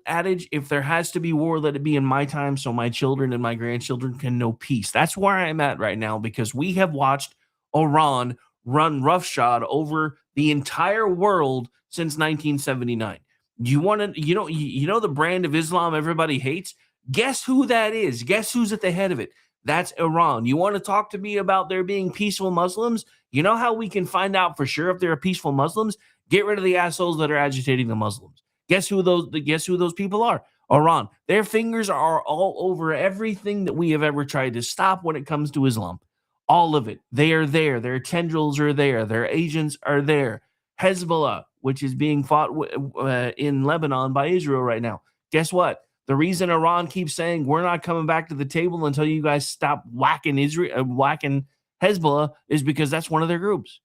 adage? If there has to be war, let it be in my time so my children and my grandchildren can know peace. That's where I'm at right now because we have watched Iran run roughshod over the entire world since 1979. You want to, you know the brand of Islam everybody hates? Guess who that is? Guess who's at the head of it? That's Iran. You want to talk to me about there being peaceful Muslims? You know how we can find out for sure if there are peaceful Muslims? Get rid of the assholes that are agitating the Muslims. Guess who those people are? Iran. Their fingers are all over everything that we have ever tried to stop when it comes to Islam. All of it. They are there. Their tendrils are there. Their agents are there. Hezbollah, which is being fought in Lebanon by Israel right now. Guess what? The reason Iran keeps saying we're not coming back to the table until you guys stop whacking Hezbollah is because that's one of their groups.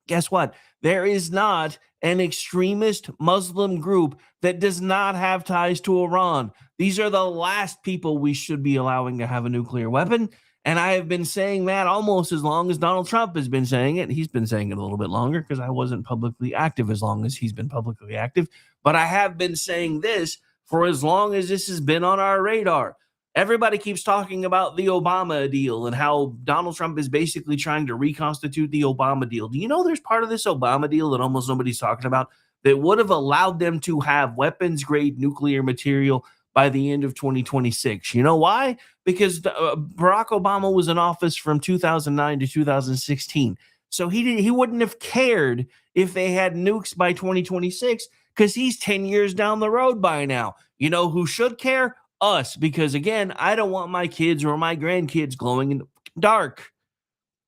Guess what? There is not an extremist Muslim group that does not have ties to Iran. These are the last people we should be allowing to have a nuclear weapon. And I have been saying that almost as long as Donald Trump has been saying it. He's been saying it a little bit longer because I wasn't publicly active as long as he's been publicly active. But I have been saying this for as long as this has been on our radar. Everybody keeps talking about the Obama deal and how Donald Trump is basically trying to reconstitute the Obama deal. Do you know there's part of this Obama deal that almost nobody's talking about that would have allowed them to have weapons-grade nuclear material by the end of 2026? You know why? Because Barack Obama was in office from 2009 to 2016. So he wouldn't have cared if they had nukes by 2026 because he's 10 years down the road by now. You know who should care? Us, because again, I don't want my kids or my grandkids glowing in the dark.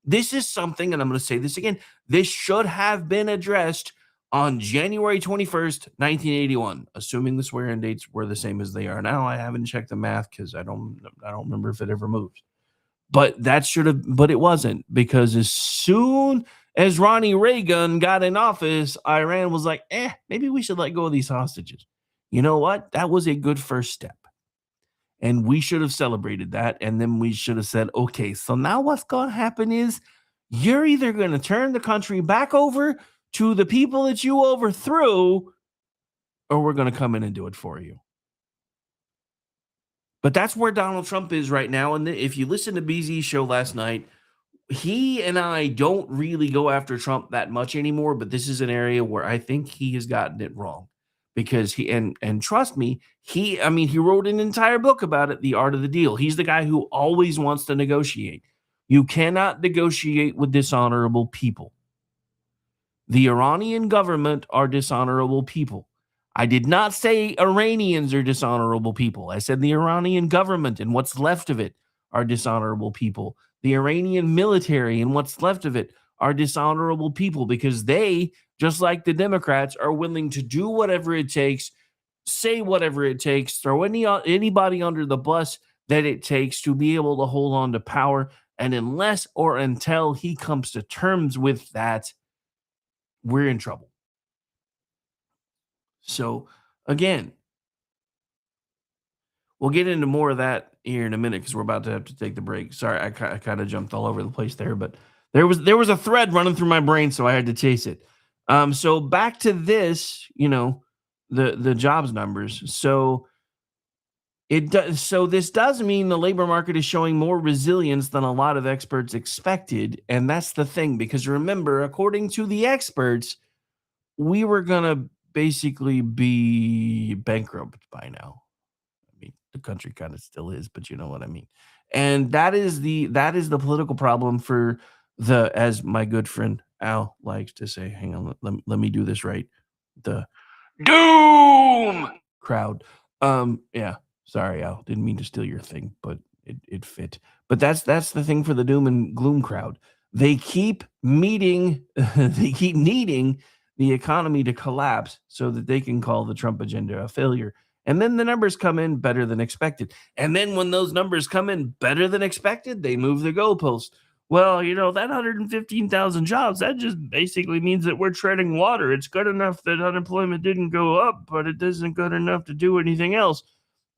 This is something, and I'm going to say this again, this should have been addressed on January 21st, 1981, assuming the swear-in dates were the same as they are now. I haven't checked the math because I don't remember if it ever moved. But it wasn't, because as soon as Ronnie Reagan got in office, Iran was like, maybe we should let go of these hostages. You know what? That was a good first step. And we should have celebrated that. And then we should have said, okay, so now what's going to happen is you're either going to turn the country back over to the people that you overthrew, or we're going to come in and do it for you. But that's where Donald Trump is right now. And if you listen to BZ's show last night, he and I don't really go after Trump that much anymore, but this is an area where I think he has gotten it wrong, because and trust me, he wrote an entire book about it, The Art of the Deal. He's the guy who always wants to negotiate. You cannot negotiate with dishonorable people. The Iranian government are dishonorable people. I did not say Iranians are dishonorable people. I said the Iranian government and what's left of it are dishonorable people. The Iranian military and what's left of it are dishonorable people, because they, just like the Democrats, are willing to do whatever it takes, say whatever it takes, throw anybody under the bus that it takes to be able to hold on to power. And unless or until he comes to terms with that, we're in trouble. So, again, we'll get into more of that here in a minute, because we're about to have to take the break. Sorry, I kind of jumped all over the place there, but there was a thread running through my brain, so I had to chase it. So back to this, the jobs numbers. So this does mean the labor market is showing more resilience than a lot of experts expected, and that's the thing, because remember, according to the experts, we were gonna basically be bankrupt by now. I mean, the country kind of still is, but you know what I mean. And that is the political problem for as my good friend Al likes to say, hang on, let me do this right. The doom crowd. Yeah, sorry, Al, didn't mean to steal your thing, but it fit. But that's the thing for the doom and gloom crowd. They keep needing the economy to collapse so that they can call the Trump agenda a failure. And then the numbers come in better than expected. And then when those numbers come in better than expected, they move the goalpost. Well, that 115,000 jobs, that just basically means that we're treading water. It's good enough that unemployment didn't go up, but it isn't good enough to do anything else.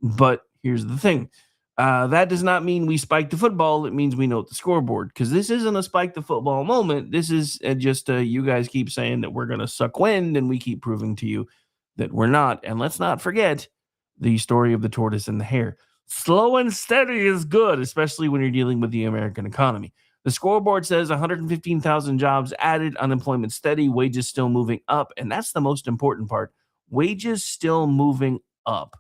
But here's the thing. That does not mean we spike the football. It means we note the scoreboard, because this isn't a spike the football moment. This is just you guys keep saying that we're going to suck wind, and we keep proving to you that we're not. And let's not forget the story of the tortoise and the hare. Slow and steady is good, especially when you're dealing with the American economy. The scoreboard says 115,000 jobs added, unemployment steady, wages still moving up. And that's the most important part. Wages still moving up.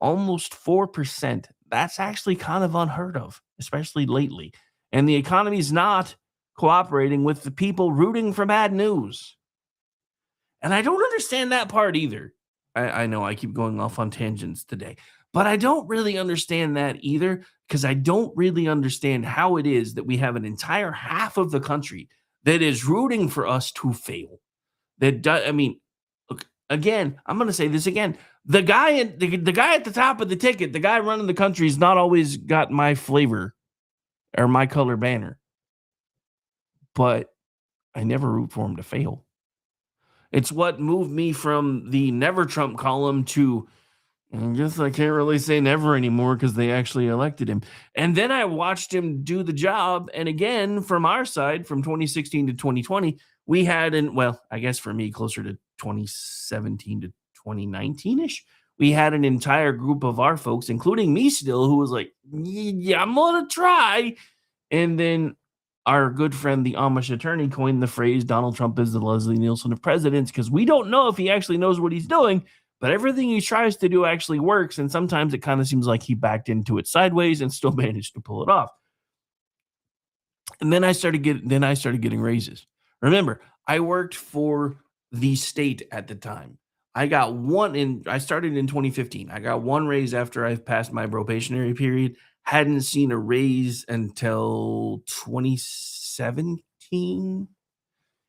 Almost 4%. That's actually kind of unheard of, especially lately. And the economy's not cooperating with the people rooting for bad news. And I don't understand that part either. I know I keep going off on tangents today, but I don't really understand that either, because I don't really understand how it is that we have an entire half of the country that is rooting for us to fail. Look, again, I'm going to say this again. The guy at the top of the ticket, the guy running the country, has not always got my flavor or my color banner, but I never root for him to fail. It's what moved me from the Never Trump column to, I guess I can't really say never anymore, because they actually elected him. And then I watched him do the job. And again, from our side, from 2016 to 2020, we had, I guess for me, closer to 2017 to 2019-ish, we had an entire group of our folks, including me still, who was like, yeah, I'm going to try. And then our good friend, the Amish attorney, coined the phrase, Donald Trump is the Leslie Nielsen of presidents, because we don't know if he actually knows what he's doing, but everything he tries to do actually works. And sometimes it kind of seems like he backed into it sideways and still managed to pull it off. And then I started getting raises. Remember, I worked for the state at the time. I started in 2015. I got one raise after I passed my probationary period. Hadn't seen a raise until 2017.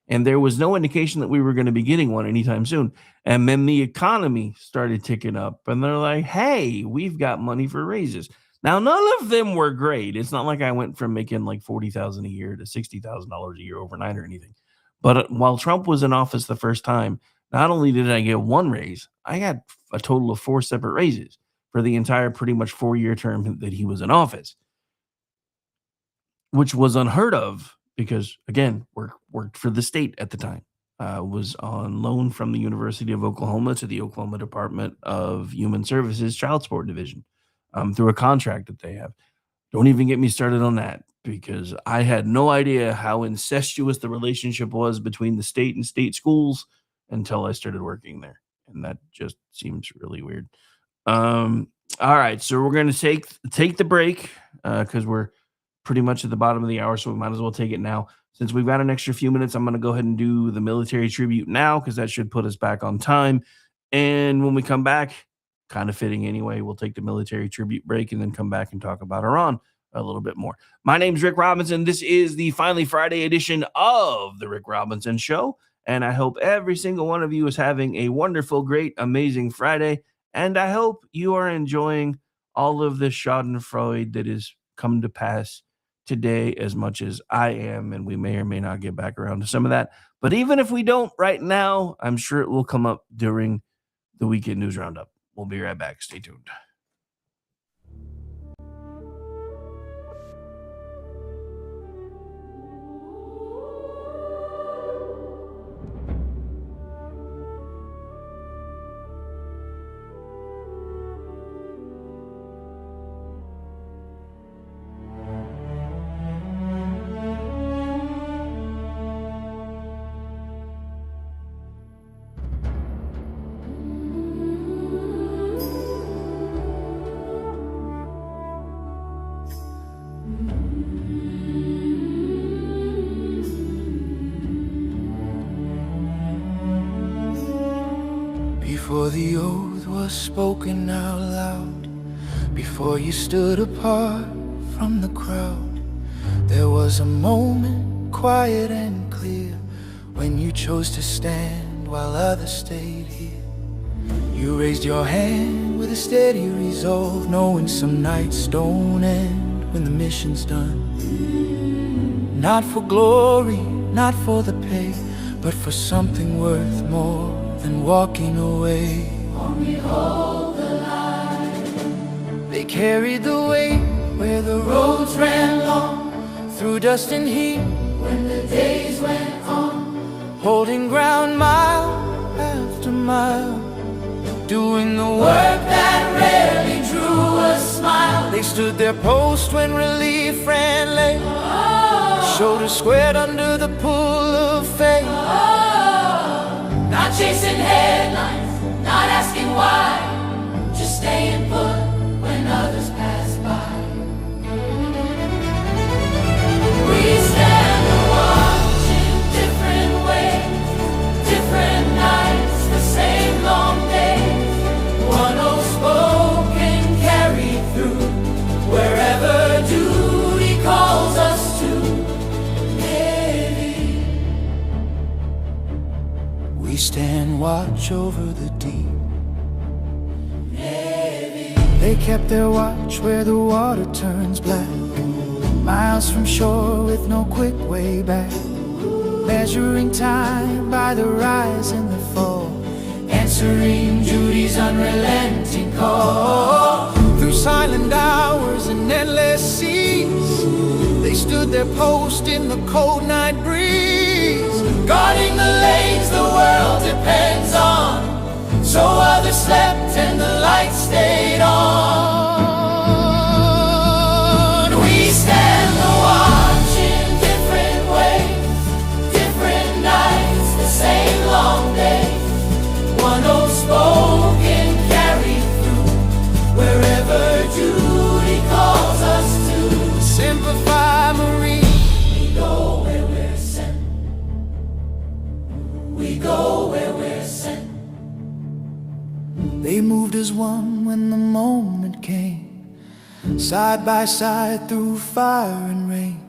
And there was no indication that we were going to be getting one anytime soon. And then the economy started ticking up, and they're like, hey, we've got money for raises. Now, none of them were great. It's not like I went from making like $40,000 a year to $60,000 a year overnight or anything. But while Trump was in office the first time, not only did I get one raise, I got a total of 4 separate raises for the entire pretty much 4-year term that he was in office, which was unheard of because, again, worked for the state at the time. Was on loan from the University of Oklahoma to the Oklahoma Department of Human Services Child Support Division through a contract that they have. Don't even get me started on that because I had no idea how incestuous the relationship was between the state and state schools until I started working there. And that just seems really weird. All right, so we're going to take the break because we're pretty much at the bottom of the hour, so we might as well take it now. Since we've got an extra few minutes, I'm going to go ahead and do the military tribute now because that should put us back on time. And when we come back, kind of fitting anyway, we'll take the military tribute break and then come back and talk about Iran a little bit more. My name's Rick Robinson. This is the Finally Friday edition of The Rick Robinson Show. And I hope every single one of you is having a wonderful, great, amazing Friday. And I hope you are enjoying all of the schadenfreude that has come to pass today as much as I am, and we may or may not get back around to some of that. But even if we don't right now, I'm sure it will come up during the weekend news roundup. We'll be right back. Stay tuned. Before the oath was spoken out loud, before you stood apart from the crowd, there was a moment, quiet and clear, when you chose to stand while others stayed here. You raised your hand with a steady resolve, knowing some nights don't end when the mission's done. Not for glory, not for the pay, but for something worth more than walking away. Only hold the line. They carried the weight where the roads ran long, through dust and heat When the days went on, holding ground mile after mile, doing the work that rarely drew a smile. They stood their post when relief ran late, shoulders squared under the pull of fate. not chasing headlines, not asking why, just staying put when others pass by. We stand and watch in different ways, different nights, the same long days. One old spoken carried through, wherever duty calls us to. We stand watch over the deep. They kept their watch where the water turns black, miles from shore with no quick way back, measuring time by the rise and the fall, answering duty's unrelenting call. Through silent hours and endless seas, they stood their post in the cold night breeze, guarding the lanes the world depends on, so others slept and the light stayed on. We stand the watch in different ways, different nights, the same long days. One old spoken carried through, wherever duty calls us to. Simplify Marine, we go where we're sent. We go where we're sent. They moved as one when the moment came, side by side through fire and rain.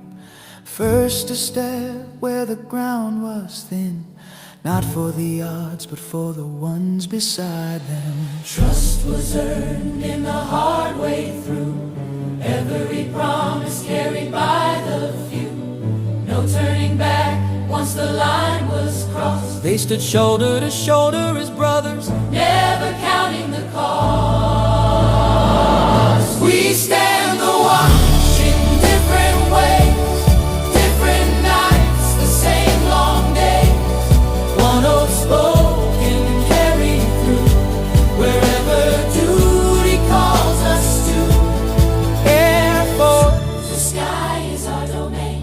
First to step where the ground was thin, not for the odds but for the ones beside them. Trust was earned in the hard way through, Every promise carried by the few. No turning back once the line was crossed. They stood shoulder to shoulder as brothers, never counting the cost. We stand the watch in different ways, different nights, the same long day. One oath spoken carried through, wherever duty calls us to. Air Force, The sky is our domain.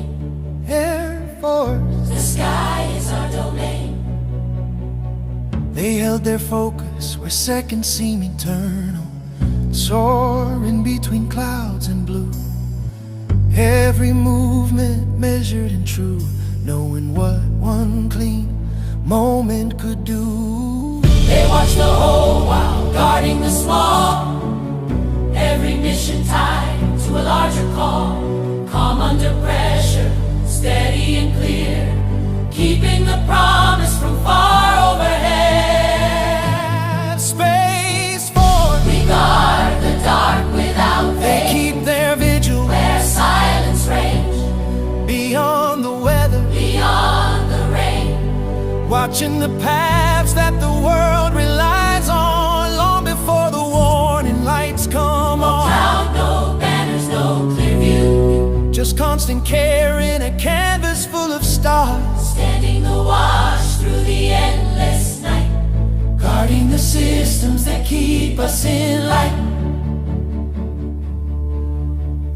Air Force. The sky is our domain. They held their focus where seconds seem eternal, soaring between clouds and blue. Every movement measured and true, knowing what one clean moment could do. They watch the whole while guarding the small. Every mission tied to a larger call. Calm under pressure, steady and clear, keeping the promise from far overhead. Space Force, We guard the dark without they faith, keep their vigil where silence reigns, beyond the weather, beyond the rain. watching the paths that the world relies on, long before the warning lights come on. Cloud, no banners, no clear view, Just constant care in a canvas full of stars, standing the watch through the endless night, guarding the systems that keep us in light.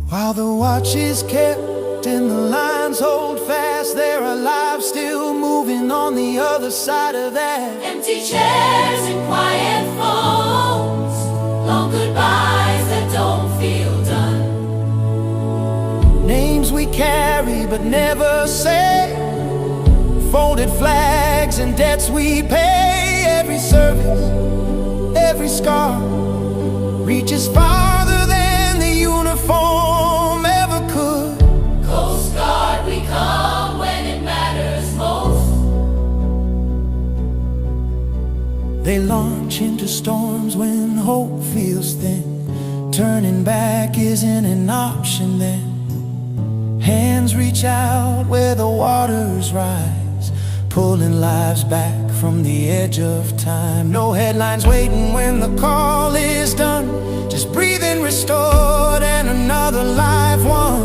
while the watch is kept and the lines hold fast. There are lives still moving on the other side of that. Empty chairs and quiet phones, long goodbyes that don't feel done. Names we carry but never say, folded flags and debts we pay. Every service, every scar reaches farther than the uniform ever could. Coast Guard, we come when it matters most. They launch into storms when hope feels thin. Turning back isn't an option then. Hands reach out where the waters rise, pulling lives back from the edge of time. No headlines waiting when the call is done, just breathing restored and another life won.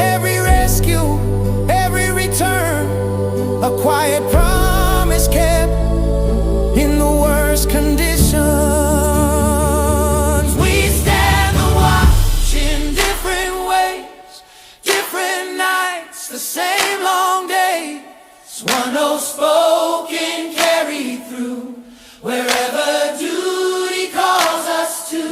Every rescue, every return, a quiet promise kept in the worst conditions. We stand the watch In different ways, different nights, the same long days. one oath spoken carried through, wherever duty calls us to.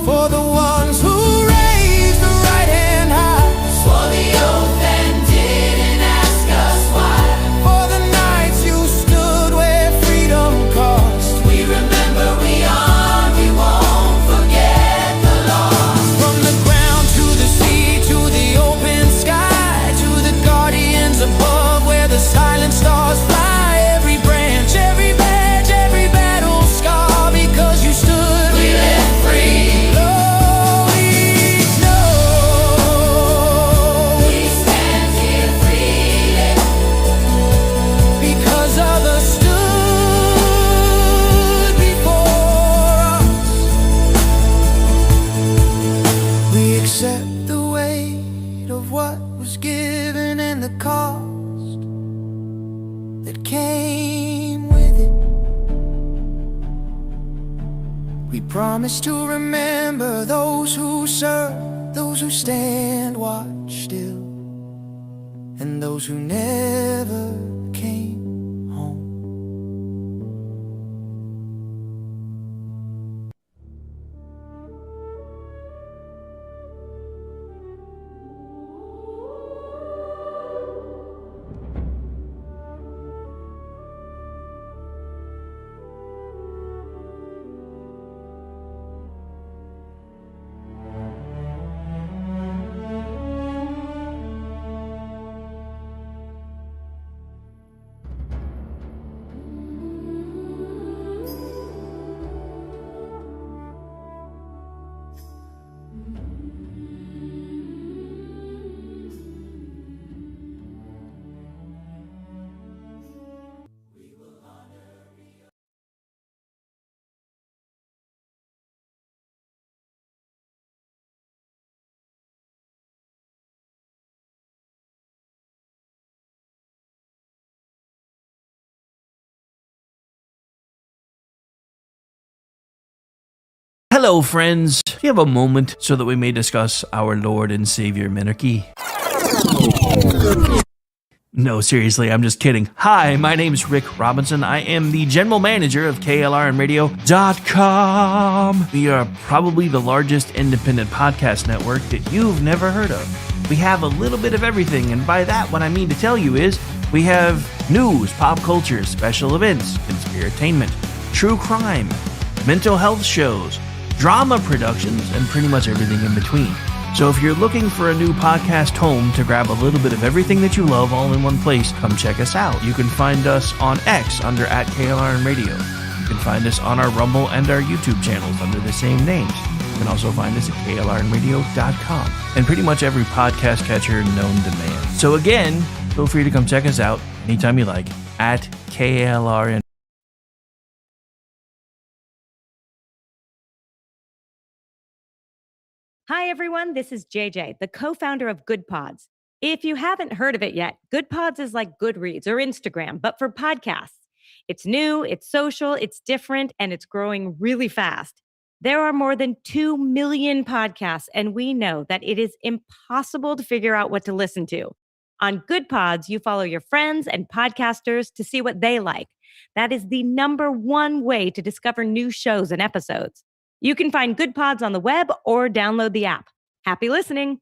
For the ones who raised the right hand high, Swore the oath and didn't ask us why. for the nights you stood where freedom cost. We remember, we honor, we won't forget the loss. From the ground to the sea to the open sky, to the guardians above where the silent stars fly. Every branch, every badge, every battle scar, because you stood. We live free. Lord, each know. We stand here freely. Because others stood before us. We accept the weight of what was given and the cost that came with it. We promise to remember those who serve, those who stand watch still, and those who never came home. Hello, friends. Do you have a moment so that we may discuss our Lord and Savior Minarchy? No, seriously, I'm just kidding. Hi, my name is Rick Robinson. I am the general manager of KLRNradio.com. We are probably the largest independent podcast network that you've never heard of. We have a little bit of everything, and by that, what I mean to tell you is we have news, pop culture, special events, conspiratainment, true crime, mental health shows, drama productions, and pretty much everything in between. So if you're looking for a new podcast home to grab a little bit of everything that you love all in one place, come check us out. You can find us on X under @KLRNradio. You can find us on our Rumble and our YouTube channels under the same names. You can also find us at KLRNradio.com and pretty much every podcast catcher known to man. So again, feel free to come check us out anytime you like at KLRN. Hi, everyone. This is JJ, the co-founder of Good Pods. If you haven't heard of it yet, Good Pods is like Goodreads or Instagram, but for podcasts. It's new, it's social, it's different, and it's growing really fast. There are more than 2 million podcasts, and we know that it is impossible to figure out what to listen to. On Good Pods, you follow your friends and podcasters to see what they like. That is the #1 way to discover new shows and episodes. You can find Good Pods on the web or download the app. Happy listening.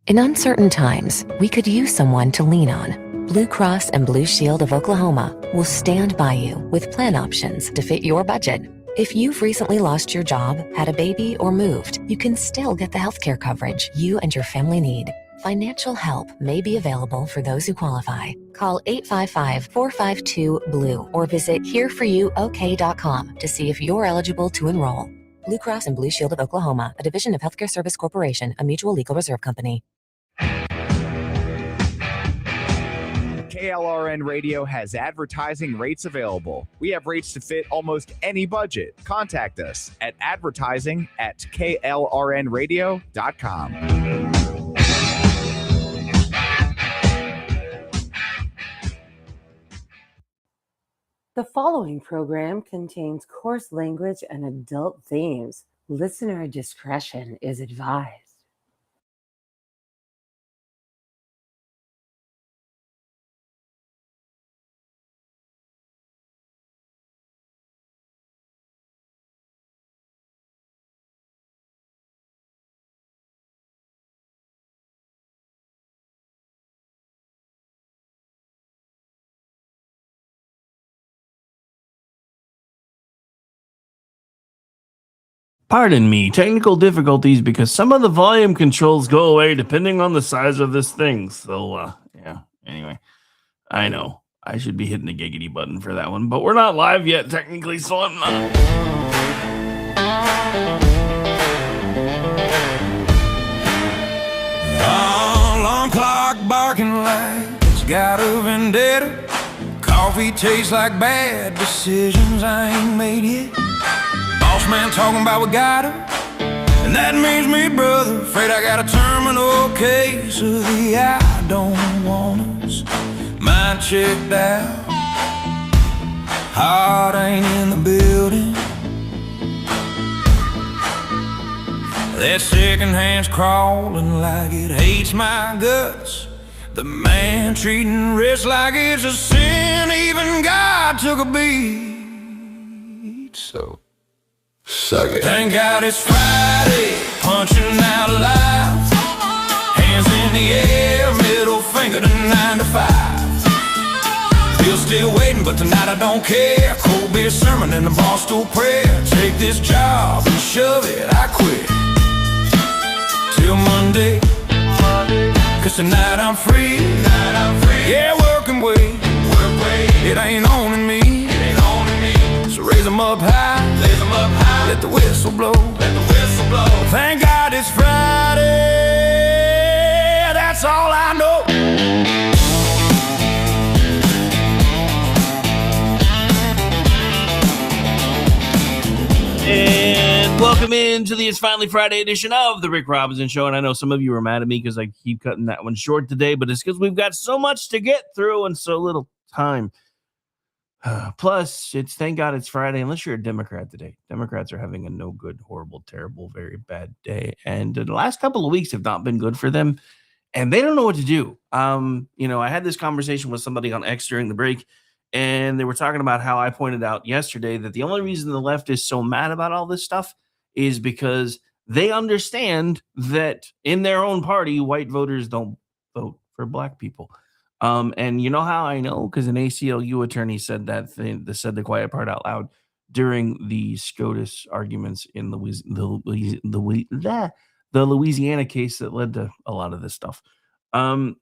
In uncertain times, we could use someone to lean on. Blue Cross and Blue Shield of Oklahoma will stand by you with plan options to fit your budget. If you've recently lost your job, had a baby, or moved, you can still get the healthcare coverage you and your family need. Financial help may be available for those who qualify. Call 855-452-BLUE or visit hereforyouok.com to see if you're eligible to enroll. Blue Cross and Blue Shield of Oklahoma, a division of Healthcare Service Corporation, a mutual legal reserve company. KLRN Radio has advertising rates available. We have rates to fit almost any budget. Contact us at advertising@klrnradio.com. The following program contains coarse language and adult themes. Listener discretion is advised. Pardon me, technical difficulties because some of the volume controls go away depending on the size of this thing. So, yeah, anyway, I know I should be hitting the giggity button for that one, but we're not live yet technically, so I'm not. Alarm clock barking like it's got a vendetta. Coffee tastes like bad decisions I ain't made yet. Boss man talking about we got her, and that means me, brother. Afraid I got a terminal case of the I don't want us. Mind checked out, heart ain't in the building. That second hand's crawling like it hates my guts. The man treating rich like it's a sin. Even God took a beat. So suck it. Thank God it's Friday, punching out loud. Hands in the air, middle finger to 9 to 5. Bill's still waiting, but tonight I don't care. Cold beer sermon and the bar stool prayer. Take this job and shove it, I quit. Till Monday, cause tonight I'm free. Yeah, work and wait. It ain't owning me. So raise them up high. Let the whistle blow. Thank God it's Friday. That's all I know. And welcome into the It's Finally Friday edition of the Rick Robinson Show. And I know some of you are mad at me because I keep cutting that one short today, but it's because we've got so much to get through and so little time. Plus, thank God it's Friday, unless you're a Democrat today. Democrats are having a no good, horrible, terrible, very bad day. And the last couple of weeks have not been good for them. And they don't know what to do. I had this conversation with somebody on X during the break, and they were talking about how I pointed out yesterday that the only reason the left is so mad about all this stuff is because they understand that in their own party, white voters don't vote for black people. And you know how I know? Because an ACLU attorney said said the quiet part out loud during the SCOTUS arguments in the Louisiana case that led to a lot of this stuff. And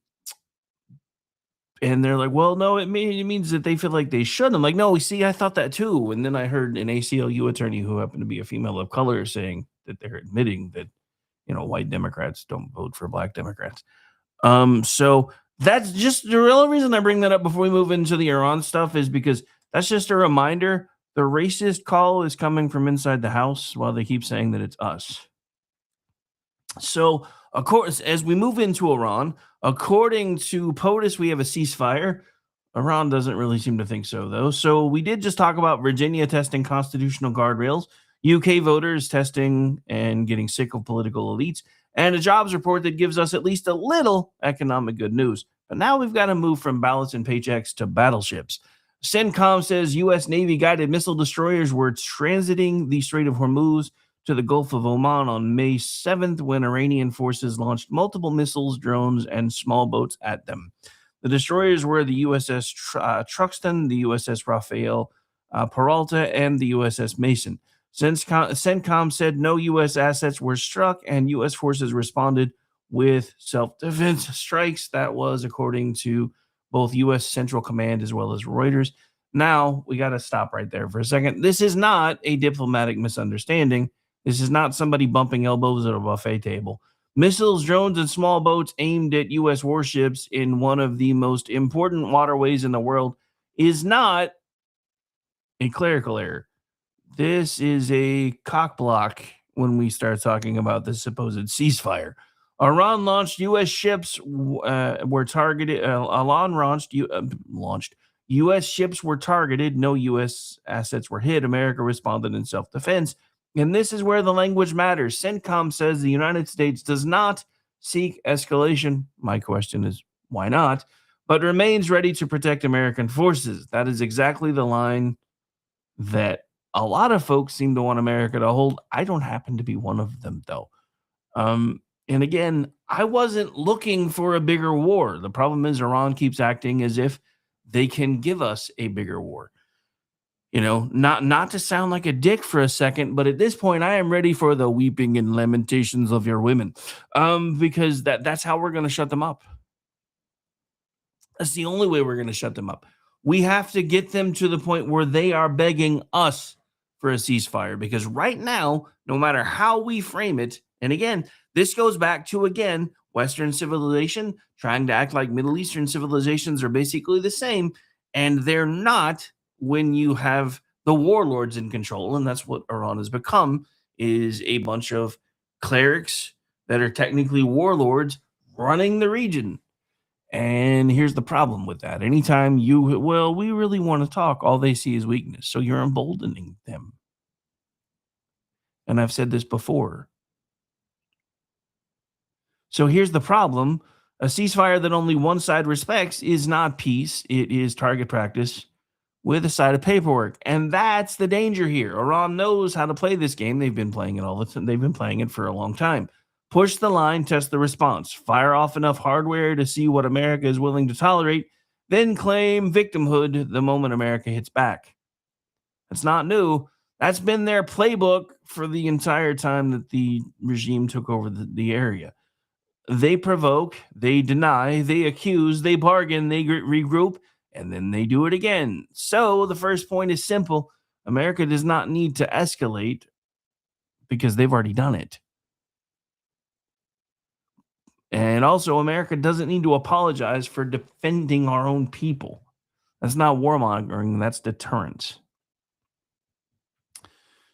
they're like, well, no, it means that they feel like they should. I'm like, no, see, I thought that too. And then I heard an ACLU attorney who happened to be a female of color saying that they're admitting that, white Democrats don't vote for black Democrats. So that's just the real reason I bring that up before we move into the Iran stuff is because that's just a reminder. The racist call is coming from inside the house while they keep saying that it's us. So, of course, as we move into Iran, according to POTUS, we have a ceasefire. Iran doesn't really seem to think so, though. So we did just talk about Virginia testing constitutional guardrails, UK voters testing and getting sick of political elites, and a jobs report that gives us at least a little economic good news. But now we've got to move from ballots and paychecks to battleships. CENTCOM says U.S. Navy guided missile destroyers were transiting the Strait of Hormuz to the Gulf of Oman on May 7th when Iranian forces launched multiple missiles, drones, and small boats at them. The destroyers were the USS Truxtun, the USS Rafael Peralta, and the USS Mason. CENTCOM said no U.S. assets were struck, and U.S. forces responded with self-defense strikes. That was according to both U.S. Central Command as well as Reuters. Now, we got to stop right there for a second. This is not a diplomatic misunderstanding. This is not somebody bumping elbows at a buffet table. Missiles, drones, and small boats aimed at U.S. warships in one of the most important waterways in the world is not a clerical error. This is a cock block when we start talking about the supposed ceasefire. Iran launched U.S. ships were targeted. Launched. U.S. ships were targeted. No U.S. assets were hit. America responded in self-defense. And this is where the language matters. CENTCOM says the United States does not seek escalation. My question is, why not? But remains ready to protect American forces. That is exactly the line that a lot of folks seem to want America to hold. I don't happen to be one of them, though. And again, I wasn't looking for a bigger war. The problem is Iran keeps acting as if they can give us a bigger war. Not to sound like a dick for a second, but at this point, I am ready for the weeping and lamentations of your women, because that's how we're going to shut them up. That's the only way we're going to shut them up. We have to get them to the point where they are begging us for a ceasefire, because right now, no matter how we frame it, and again, this goes back to, Western civilization trying to act like Middle Eastern civilizations are basically the same, and they're not when you have the warlords in control, and that's what Iran has become, is a bunch of clerics that are technically warlords running the region. And here's the problem with that. Anytime we really want to talk, all they see is weakness. So you're emboldening them. And I've said this before. So here's the problem. A ceasefire that only one side respects is not peace. It is target practice with a side of paperwork. And that's the danger here. Iran knows how to play this game. They've been playing it all the time. They've been playing it for a long time. Push the line, test the response. Fire off enough hardware to see what America is willing to tolerate, then claim victimhood the moment America hits back. That's not new. That's been their playbook for the entire time that the regime took over the area. They provoke, they deny, they accuse, they bargain, they regroup, and then they do it again. So the first point is simple. America does not need to escalate because they've already done it. And also, America doesn't need to apologize for defending our own people. That's not warmongering, that's deterrence.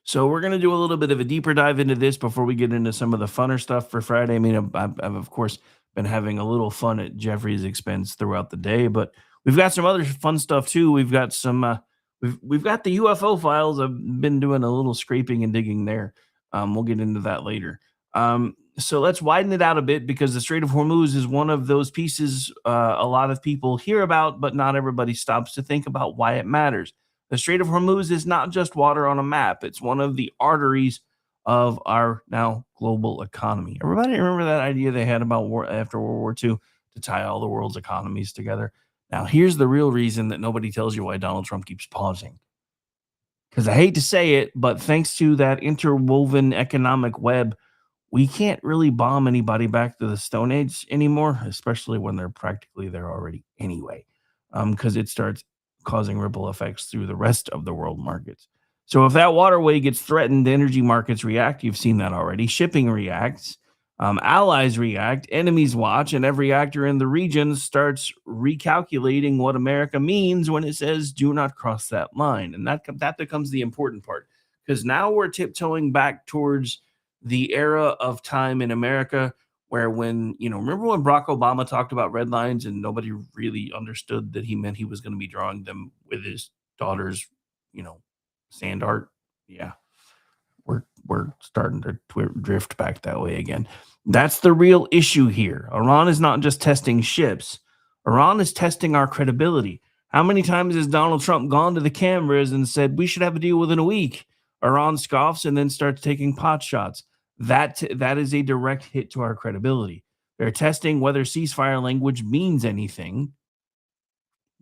So we're going to do a little bit of a deeper dive into this before we get into some of the funner stuff for Friday. I mean, I've of course, been having a little fun at Jeffrey's expense throughout the day, but we've got some other fun stuff too. We've got some We've got the UFO files. I've been doing a little scraping and digging there. We'll get into that later. So let's widen it out a bit because the Strait of Hormuz is one of those pieces a lot of people hear about, but not everybody stops to think about why it matters. The Strait of Hormuz is not just water on a map, it's one of the arteries of our now global economy. Everybody remember that idea they had about war after World War II to tie all the world's economies together? Now, here's the real reason that nobody tells you why Donald Trump keeps pausing. Because I hate to say it, but thanks to that interwoven economic web, we can't really bomb anybody back to the Stone Age anymore, especially when they're practically there already anyway, because it starts causing ripple effects through the rest of the world markets. So if that waterway gets threatened, energy markets react. You've seen that already. Shipping reacts. Allies react, enemies watch, and every actor in the region starts recalculating what America means when it says "do not cross that line," and that becomes the important part because now we're tiptoeing back towards the era of time in America where remember when Barack Obama talked about red lines and nobody really understood that he meant he was going to be drawing them with his daughter's, sand art. Yeah, we're starting to drift back that way again. That's the real issue here. Iran is not just testing ships. Iran is testing our credibility. How many times has Donald Trump gone to the cameras and said we should have a deal within a week? Iran scoffs and then starts taking pot shots. That is a direct hit to our credibility. They're testing whether ceasefire language means anything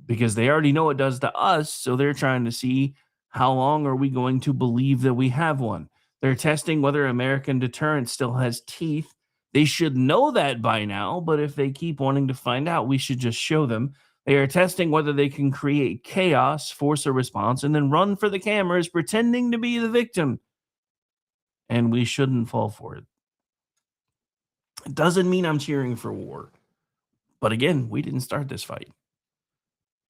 because they already know it does to us. So they're trying to see how long are we going to believe that we have one. They're testing whether American deterrence still has teeth. They should know that by now, but if they keep wanting to find out, we should just show them. They are testing whether they can create chaos, force a response, and then run for the cameras pretending to be the victim. And we shouldn't fall for it. It doesn't mean I'm cheering for war. But again, we didn't start this fight.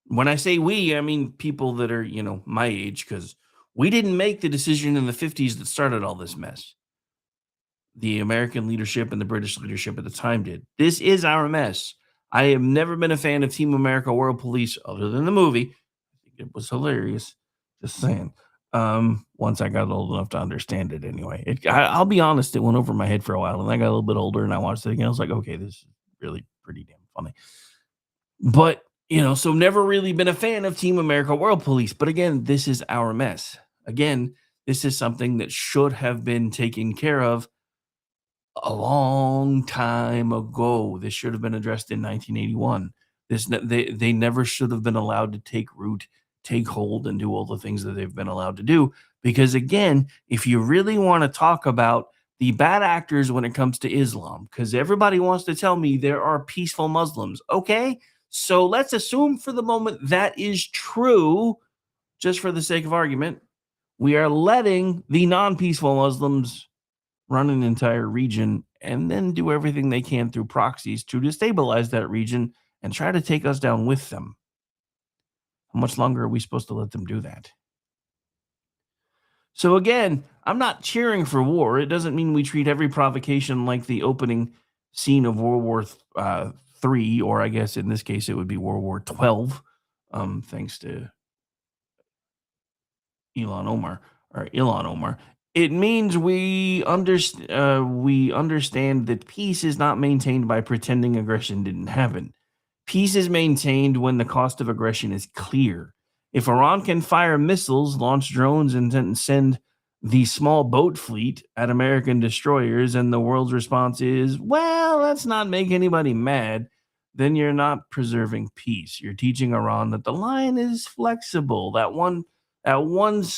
When I say we, I mean people that are, my age, because we didn't make the decision in the 50s that started all this mess. The American leadership and the British leadership at the time did. This is our mess. I have never been a fan of Team America World Police other than the movie. I think it was hilarious. Just saying. Once I got old enough to understand it anyway. I'll be honest, it went over my head for a while. And I got a little bit older and I watched it again. I was like, okay, this is really pretty damn funny. But, so never really been a fan of Team America World Police. But again, this is our mess. Again, this is something that should have been taken care of a long time ago. This should have been addressed in 1981. They never should have been allowed to take root, take hold, and do all the things that they've been allowed to do. Because again, if you really want to talk about the bad actors when it comes to Islam, because everybody wants to tell me there are peaceful Muslims. Okay, so let's assume for the moment that is true, just for the sake of argument. We are letting the non-peaceful Muslims run an entire region and then do everything they can through proxies to destabilize that region and try to take us down with them. How much longer are we supposed to let them do that? So again, I'm not cheering for war. It doesn't mean we treat every provocation like the opening scene of World War III, or I guess in this case it would be World War XII, thanks to Ilhan Omar. It means we understand that peace is not maintained by pretending aggression didn't happen. Peace is maintained when the cost of aggression is clear. If Iran can fire missiles, launch drones, and then send the small boat fleet at American destroyers, and the world's response is, well, let's not make anybody mad, then you're not preserving peace. You're teaching Iran that the line is flexible. That one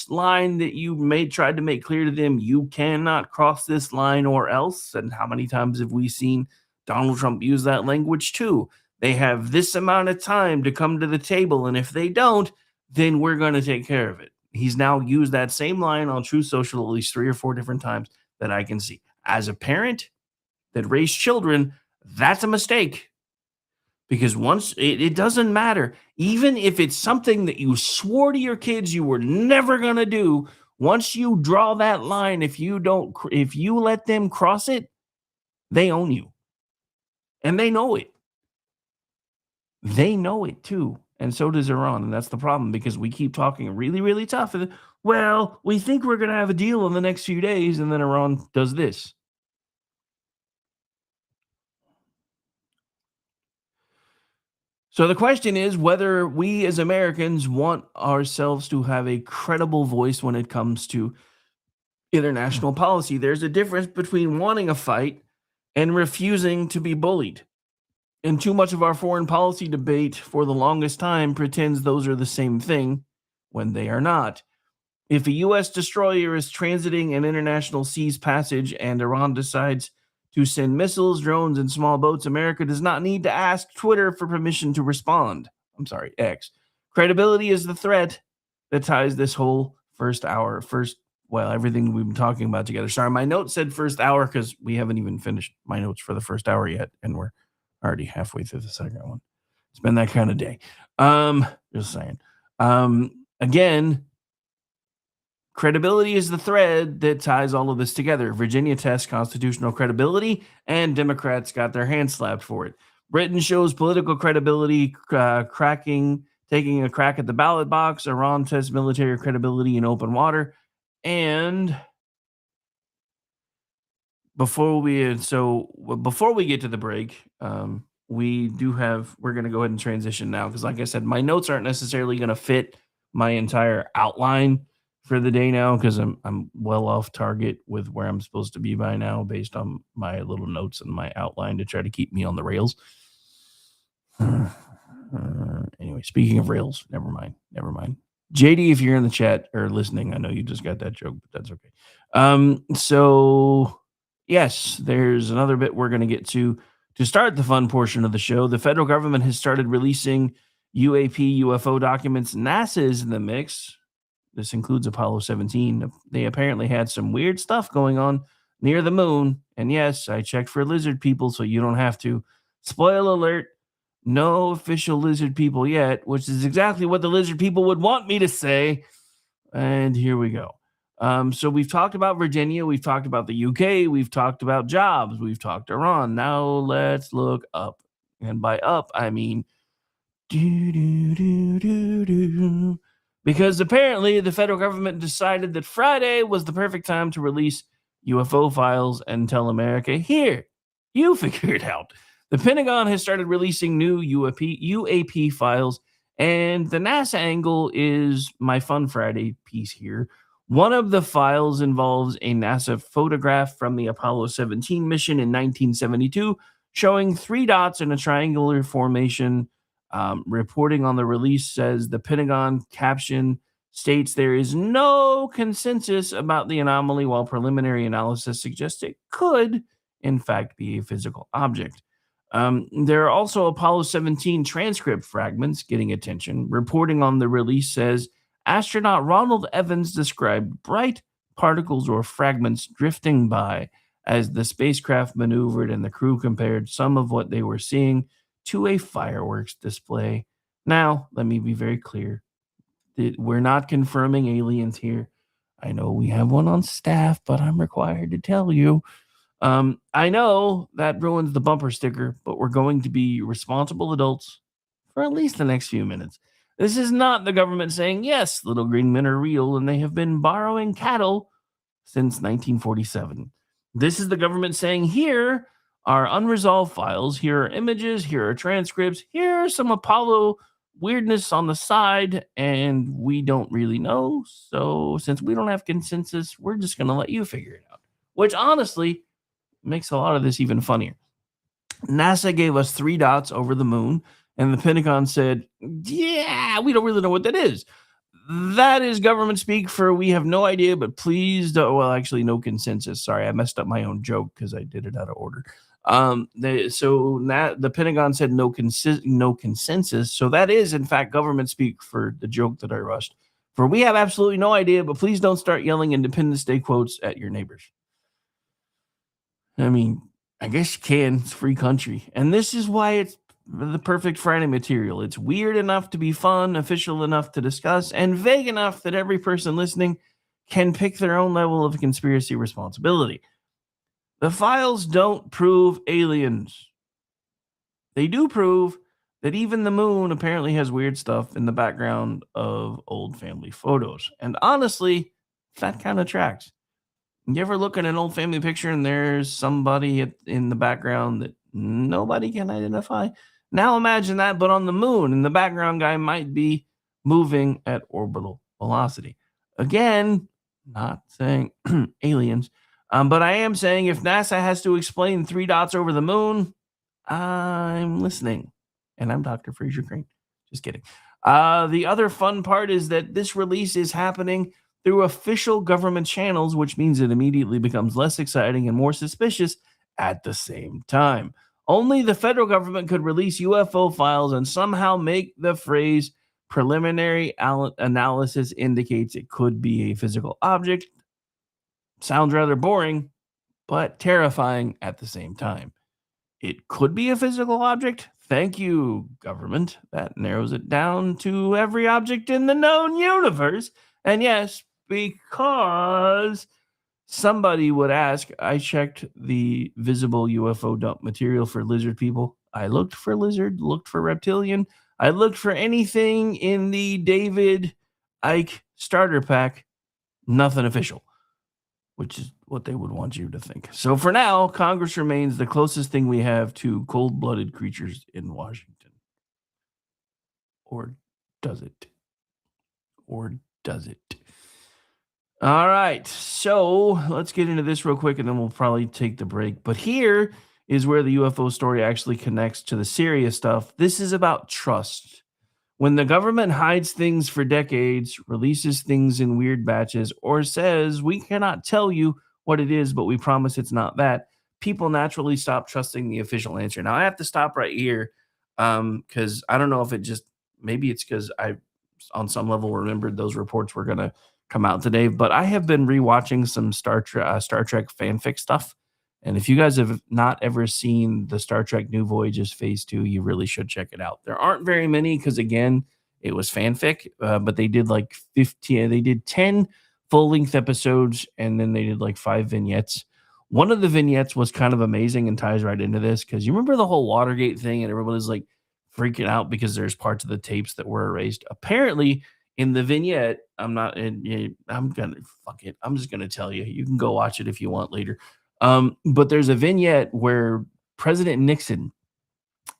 line that you tried to make clear to them, you cannot cross this line or else. And how many times have we seen Donald Trump use that language too? They have this amount of time to come to the table, and if they don't, then we're going to take care of it. He's now used that same line on Truth Social at least 3 or 4 different times that I can see. As a parent that raised children, that's a mistake. Because once it doesn't matter, even if it's something that you swore to your kids you were never going to do, once you draw that line, if you let them cross it, they own you. And they know it. They know it too. And so does Iran. And that's the problem because we keep talking really, really tough. And, well, we think we're going to have a deal in the next few days. And then Iran does this. So the question is whether we as Americans want ourselves to have a credible voice when it comes to international policy. There's a difference between wanting a fight and refusing to be bullied. And too much of our foreign policy debate for the longest time pretends those are the same thing when they are not. If a U.S. destroyer is transiting an international seas passage and Iran decides to send missiles, drones, and small boats, America does not need to ask Twitter for permission to respond. I'm sorry, X. Credibility is the thread that ties this whole everything we've been talking about together. Sorry, my note said first hour because we haven't even finished my notes for the first hour yet, and we're already halfway through the second one. It's been that kind of day. Just saying. Again, credibility is the thread that ties all of this together. Virginia tests constitutional credibility, and Democrats got their hands slapped for it. Britain shows political credibility, taking a crack at the ballot box. Iran tests military credibility in open water. And before we get to the break, we're going to go ahead and transition now because, like I said, my notes aren't necessarily going to fit my entire outline for the day now because I'm well off target with where I'm supposed to be by now based on my little notes and my outline to try to keep me on the rails. Anyway, speaking of rails, never mind. JD, if you're in the chat or listening, I know you just got that joke, but that's okay. So yes, there's another bit we're going to get to start the fun portion of the show. The federal government has started releasing UAP, UFO documents. NASA is in the mix. This includes Apollo 17. They apparently had some weird stuff going on near the moon. And yes, I checked for lizard people, so you don't have to. Spoiler alert, no official lizard people yet, which is exactly what the lizard people would want me to say. And here we go. So we've talked about Virginia. We've talked about the UK. We've talked about jobs. We've talked Iran. Now let's look up. And by up, I mean because apparently the federal government decided that Friday was the perfect time to release UFO files and tell America, here, you figure it out. The Pentagon has started releasing new UAP files, and the NASA angle is my Fun Friday piece here. One of the files involves a NASA photograph from the Apollo 17 mission in 1972, showing 3 dots in a triangular formation. Reporting on the release says the Pentagon caption states there is no consensus about the anomaly, while preliminary analysis suggests it could, in fact, be a physical object. There are also Apollo 17 transcript fragments getting attention. Reporting on the release says astronaut Ronald Evans described bright particles or fragments drifting by as the spacecraft maneuvered, and the crew compared some of what they were seeing to a fireworks display. Now, let me be very clear. We're not confirming aliens here. I know we have one on staff, but I'm required to tell you. I know that ruins the bumper sticker, but we're going to be responsible adults for at least the next few minutes. This is not the government saying, yes, little green men are real and they have been borrowing cattle since 1947. This is the government saying, here are unresolved files, here are images, here are transcripts, here are some Apollo weirdness on the side, and we don't really know. So since we don't have consensus, we're just going to let you figure it out, which honestly makes a lot of this even funnier. NASA gave us 3 dots over the moon, and the Pentagon said, yeah, we don't really know what that is. That is government speak for we have no idea, but please don't. Well, actually, no consensus. Sorry, I messed up my own joke because I did it out of order. The Pentagon said no consensus. So that is, in fact, government speak for the joke that I rushed. For we have absolutely no idea, but please don't start yelling Independence Day quotes at your neighbors. I mean, I guess you can. It's a free country. And this is why it's the perfect Friday material. It's weird enough to be fun, official enough to discuss, and vague enough that every person listening can pick their own level of conspiracy responsibility. The files don't prove aliens. They do prove that even the moon apparently has weird stuff in the background of old family photos. And honestly, that kind of tracks. You ever look at an old family picture and there's somebody in the background that nobody can identify? Now imagine that, but on the moon, and the background guy might be moving at orbital velocity. Again, not saying aliens, but I am saying if NASA has to explain 3 dots over the moon, I'm listening. And I'm Dr. Fraser Crane. Just kidding. The other fun part is that this release is happening through official government channels, which means it immediately becomes less exciting and more suspicious at the same time. Only the federal government could release UFO files and somehow make the phrase preliminary analysis indicates it could be a physical object. Sounds rather boring, but terrifying at the same time. It could be a physical object. Thank you, government. That narrows it down to every object in the known universe. And yes, because somebody would ask, I checked the visible UFO dump material for lizard people. I looked for lizard, looked for reptilian. I looked for anything in the David Icke starter pack. Nothing official, which is what they would want you to think. So for now, Congress remains the closest thing we have to cold-blooded creatures in Washington. Or does it? Or does it? All right, so let's get into this real quick, and then we'll probably take the break. But here is where the UFO story actually connects to the serious stuff. This is about trust. When the government hides things for decades, releases things in weird batches, or says, we cannot tell you what it is, but we promise it's not that, people naturally stop trusting the official answer. Now, I have to stop right here because I don't know if it just, maybe it's because I, on some level, remembered those reports were going to come out today, but I have been rewatching some Star Trek fanfic stuff. And if you guys have not ever seen the Star Trek New Voyages Phase 2, you really should check it out. There aren't very many because, again, it was fanfic, but they did like 15, they did 10 full-length episodes, and then they did like 5 vignettes. One of the vignettes was kind of amazing and ties right into this because you remember the whole Watergate thing and everybody's like freaking out because there's parts of the tapes that were erased. Apparently, in the vignette, I'm just gonna tell you. You can go watch it if you want later. But there's a vignette where President Nixon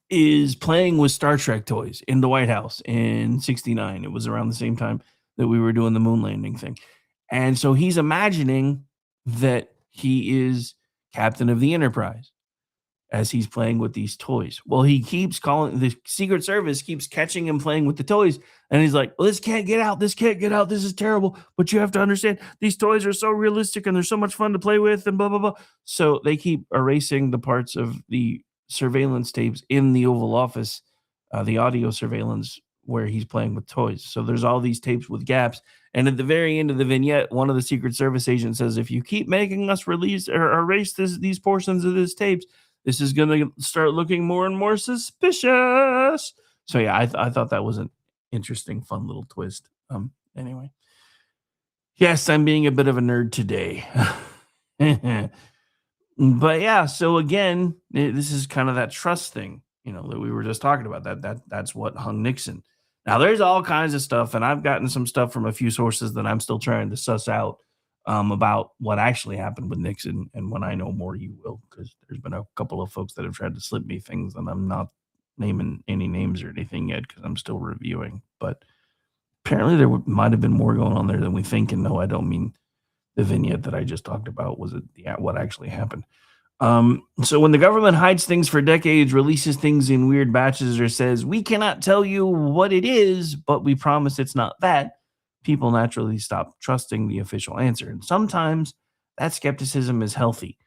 is playing with Star Trek toys in the White House in '69. It was around the same time that we were doing the moon landing thing. And so he's imagining that he is captain of the Enterprise as he's playing with these toys. Well, he keeps calling, the Secret Service keeps catching him playing with the toys. And he's like, well, this can't get out. This can't get out. This is terrible. But you have to understand, these toys are so realistic and they're so much fun to play with and blah, blah, blah. So they keep erasing the parts of the surveillance tapes in the Oval Office, the audio surveillance where he's playing with toys. So there's all these tapes with gaps. And at the very end of the vignette, one of the Secret Service agents says, if you keep making us release or erase these portions of these tapes, this is going to start looking more and more suspicious. So yeah, I thought that was an interesting, fun little twist. Anyway, yes, I'm being a bit of a nerd today. But yeah, so again, this is kind of that trust thing, that we were just talking about. That's what hung Nixon. Now, there's all kinds of stuff, and I've gotten some stuff from a few sources that I'm still trying to suss out about what actually happened with Nixon. And when I know more, you will, because there's been a couple of folks that have tried to slip me things, and I'm not naming any names or anything yet because I'm still reviewing. But apparently there might have been more going on there than we think. And no, I don't mean the vignette that I just talked about was what actually happened. So when the government hides things for decades, releases things in weird batches, or says, we cannot tell you what it is, but we promise it's not that, people naturally stop trusting the official answer. And sometimes that skepticism is healthy.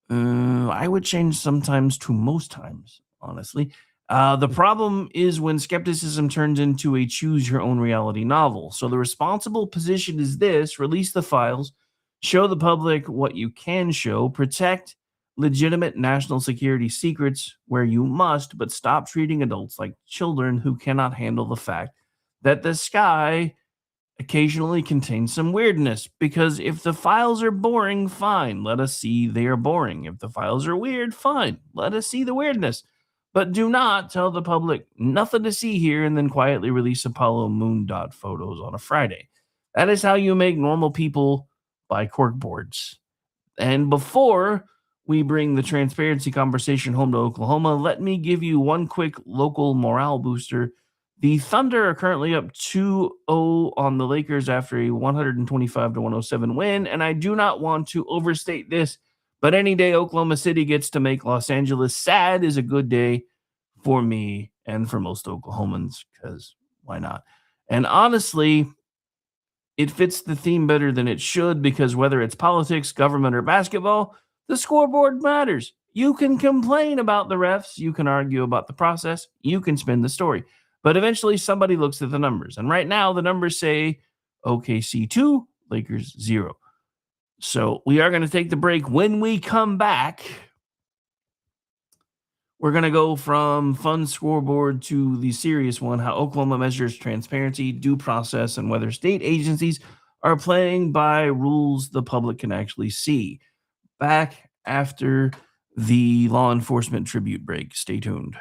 I would change sometimes to most times, honestly. The problem is when skepticism turns into a choose your own reality novel. So the responsible position is this: release the files, show the public what you can show, protect legitimate national security secrets where you must, but stop treating adults like children who cannot handle the fact that the sky occasionally contains some weirdness. Because if the files are boring, fine, let us see they are boring. If the files are weird, fine, let us see the weirdness. But do not tell the public nothing to see here and then quietly release Apollo moon dot photos on a Friday. That is how you make normal people buy corkboards. And before we bring the transparency conversation home to Oklahoma, let me give you one quick local morale booster. The Thunder are currently up 2-0 on the Lakers after a 125-107 win, and I do not want to overstate this, but any day Oklahoma City gets to make Los Angeles sad is a good day for me and for most Oklahomans, because why not? And honestly, it fits the theme better than it should, because whether it's politics, government, or basketball, the scoreboard matters. You can complain about the refs, you can argue about the process, you can spin the story. But eventually somebody looks at the numbers. And right now the numbers say OKC 2, Lakers 0. So we are going to take the break. When we come back, we're going to go from fun scoreboard to the serious one, how Oklahoma measures transparency, due process, and whether state agencies are playing by rules the public can actually see. Back after the law enforcement tribute break. Stay tuned.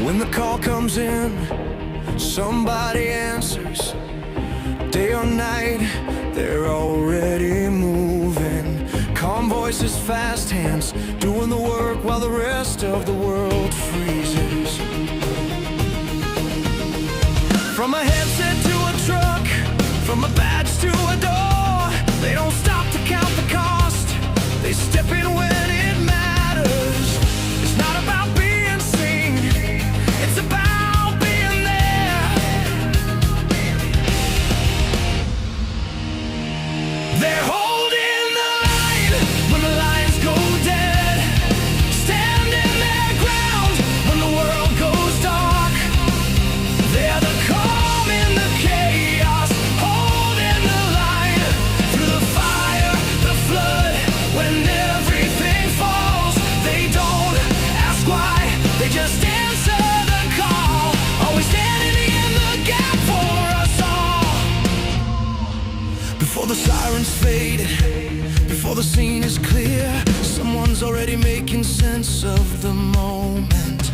When the call comes in, somebody answers. Day or night, they're already moving. Calm voices, fast hands, doing the work while the rest of the world freezes. From a headset to a truck, from a badge to a door, they don't stop to count the cost. They step in when it matters. It's not about being seen, it's about being there. They're holding the line when the lines go dead, standing their ground when the world goes dark. They're the calm in the chaos, holding the line through the fire, the flood. When everything falls, they don't ask why, they just answer the call. Always standing in the gap for us all. Before the sirens fade, before the scene is clear, someone's already making sense of the moment.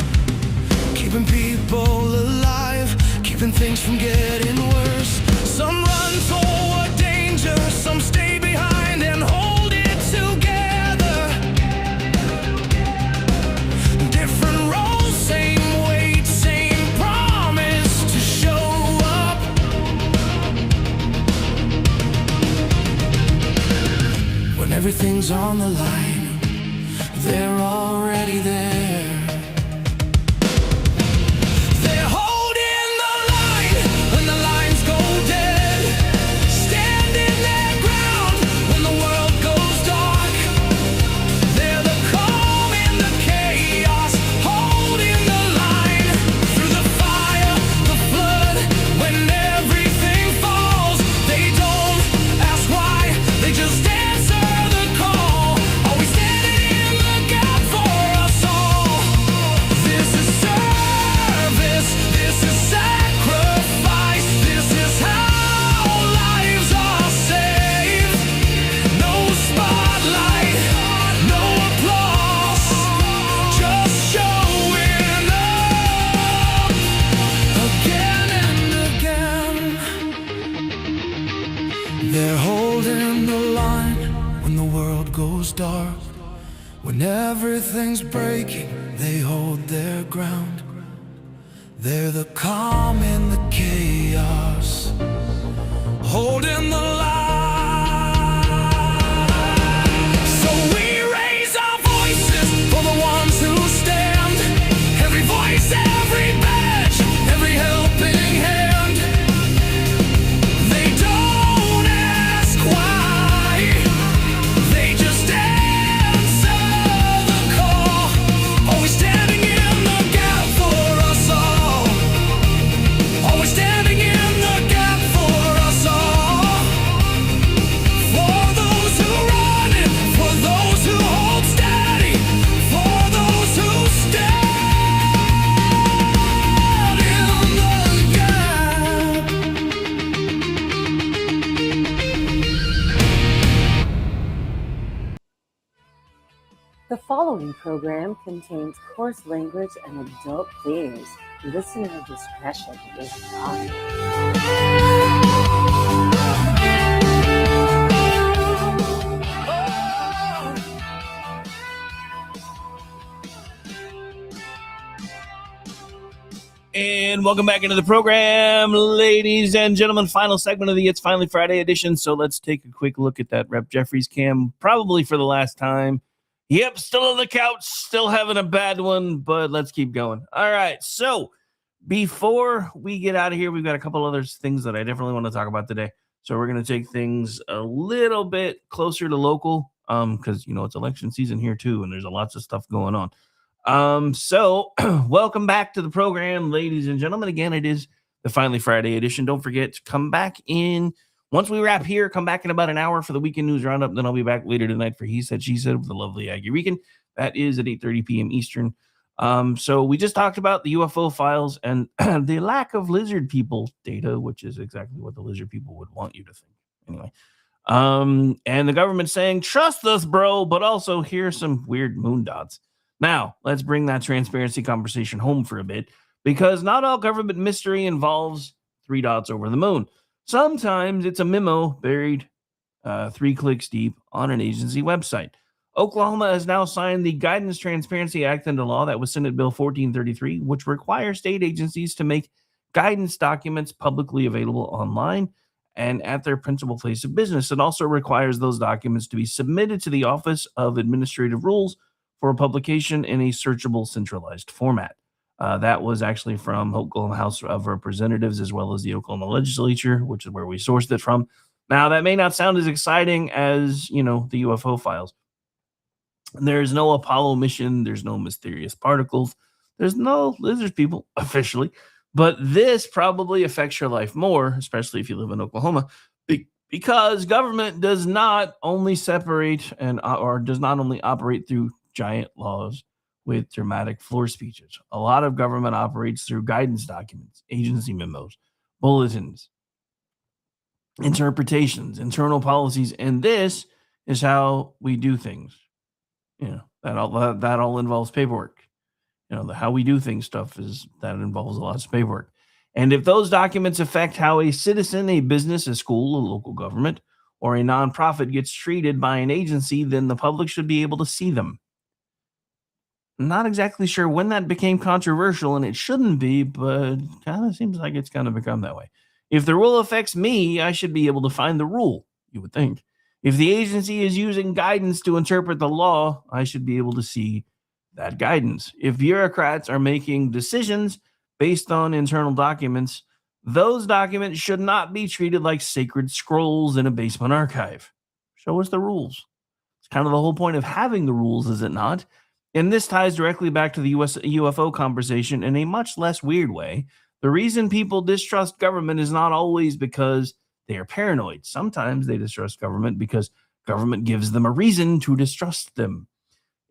Keeping people alive, keeping things from getting worse. Some run toward danger, some stay behind and hold it together. Different roles, same weight, same promise to show up. When everything's on the line, they're already there. They're holding the line when the lines go dead, standing their ground when the world goes dark. They're the calm in the chaos, holding the line through the fire, the flood. When everything falls, they don't ask why, they just answer the call. Always standing in the gap for us all. This is service, this is sacrifice, this is how lives are saved. No spotlight, no applause, just showing up again and again. They're holding the line when the world goes dark. When everything's breaking, they hold their ground. They're the calm in the chaos, holding the line. So we raise our voices for the ones who stand. Every voice, every badge, every helping hand. They don't ask why, they just answer the call. Always standing following program contains coarse language and adult themes. Listener discretion is advised. And welcome back into the program, ladies and gentlemen. Final segment of the It's Finally Friday edition. So let's take a quick look at that Rep. Jeffries cam, probably for the last time. Yep, still on the couch, still having a bad one, but let's keep going. All right, so before we get out of here, we've got a couple other things that I definitely want to talk about today. So we're going to take things a little bit closer to local, because, you know, it's election season here too, and there's lots of stuff going on. So welcome back to the program, ladies and gentlemen. Again, it is the Finally Friday edition. Don't forget to come back in once we wrap here. Come back in about an hour for the weekend news roundup. Then I'll be back later tonight for He Said, She Said with the lovely Aggie Regan. That is at 8:30 p.m. Eastern. So we just talked about the UFO files and the lack of lizard people data, which is exactly what the lizard people would want you to think. Anyway. And the government saying, trust us, bro, but also here's some weird moon dots. Now, let's bring that transparency conversation home for a bit, because not all government mystery involves 3 dots over the moon. Sometimes it's a memo buried 3 clicks deep on an agency website. Oklahoma has now signed the Guidance Transparency Act into law. That was Senate Bill 1433, which requires state agencies to make guidance documents publicly available online and at their principal place of business. It also requires those documents to be submitted to the Office of Administrative Rules for publication in a searchable, centralized format. That was actually from Oklahoma House of Representatives, as well as the Oklahoma Legislature, which is where we sourced it from. Now, that may not sound as exciting as, you know, the UFO files. There's no Apollo mission. There's no mysterious particles. There's no lizard people officially. But this probably affects your life more, especially if you live in Oklahoma, because government does not only separate or does not only operate through giant laws with dramatic floor speeches. A lot of government operates through guidance documents, agency memos, bulletins, interpretations, internal policies, and this is how we do things. You know, that all involves paperwork. You know, the how we do things stuff involves a lot of paperwork. And if those documents affect how a citizen, a business, a school, a local government, or a nonprofit gets treated by an agency, then the public should be able to see them. Not exactly sure when that became controversial, and it shouldn't be, but kind of seems like it's going to become that way. If the rule affects me, I should be able to find the rule, you would think. If the agency is using guidance to interpret the law, I should be able to see that guidance. If bureaucrats are making decisions based on internal documents, those documents should not be treated like sacred scrolls in a basement archive. Show us the rules. It's kind of the whole point of having the rules, is it not? And this ties directly back to the UFO conversation in a much less weird way. The reason people distrust government is not always because they are paranoid. Sometimes they distrust government because government gives them a reason to distrust them.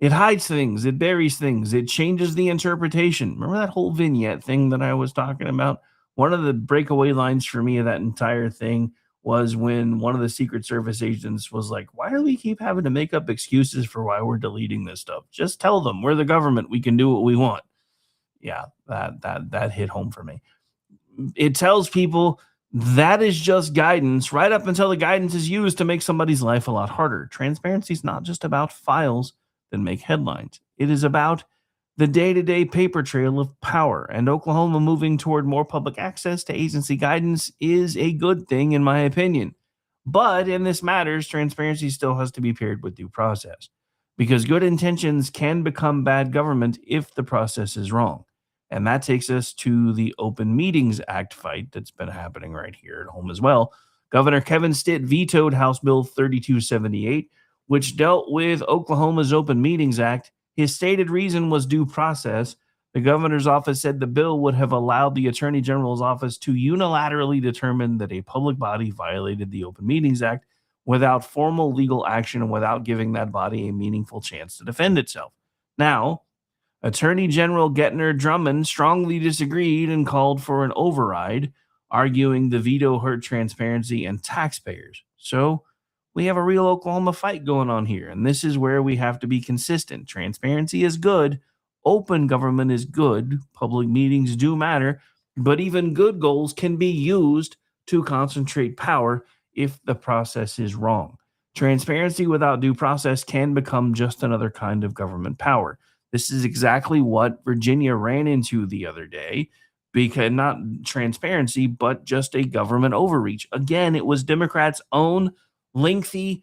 It hides things, it buries things, it changes the interpretation. Remember that whole vignette thing that I was talking about? One of the breakaway lines for me of that entire thing was when one of the Secret Service agents was like, why do we keep having to make up excuses for why we're deleting this stuff? Just tell them we're the government. We can do what we want. Yeah, that hit home for me. It tells people that is just guidance right up until the guidance is used to make somebody's life a lot harder. Transparency is not just about files that make headlines. It is about the day-to-day paper trail of power, and Oklahoma moving toward more public access to agency guidance is a good thing, in my opinion. But in this matters, transparency still has to be paired with due process, because good intentions can become bad government if the process is wrong. And that takes us to the Open Meetings Act fight that's been happening right here at home as well. Governor Kevin Stitt vetoed House Bill 3278, which dealt with Oklahoma's Open Meetings Act. His stated reason was due process. The governor's office said the bill would have allowed the attorney general's office to unilaterally determine that a public body violated the Open Meetings Act without formal legal action and without giving that body a meaningful chance to defend itself. Now, Attorney General Getner Drummond strongly disagreed and called for an override, arguing the veto hurt transparency and taxpayers. So we have a real Oklahoma fight going on here. And this is where we have to be consistent. Transparency is good. Open government is good. Public meetings do matter. But even good goals can be used to concentrate power if the process is wrong. Transparency without due process can become just another kind of government power. This is exactly what Virginia ran into the other day, because not transparency, but just a government overreach. Again, it was Democrats' own lengthy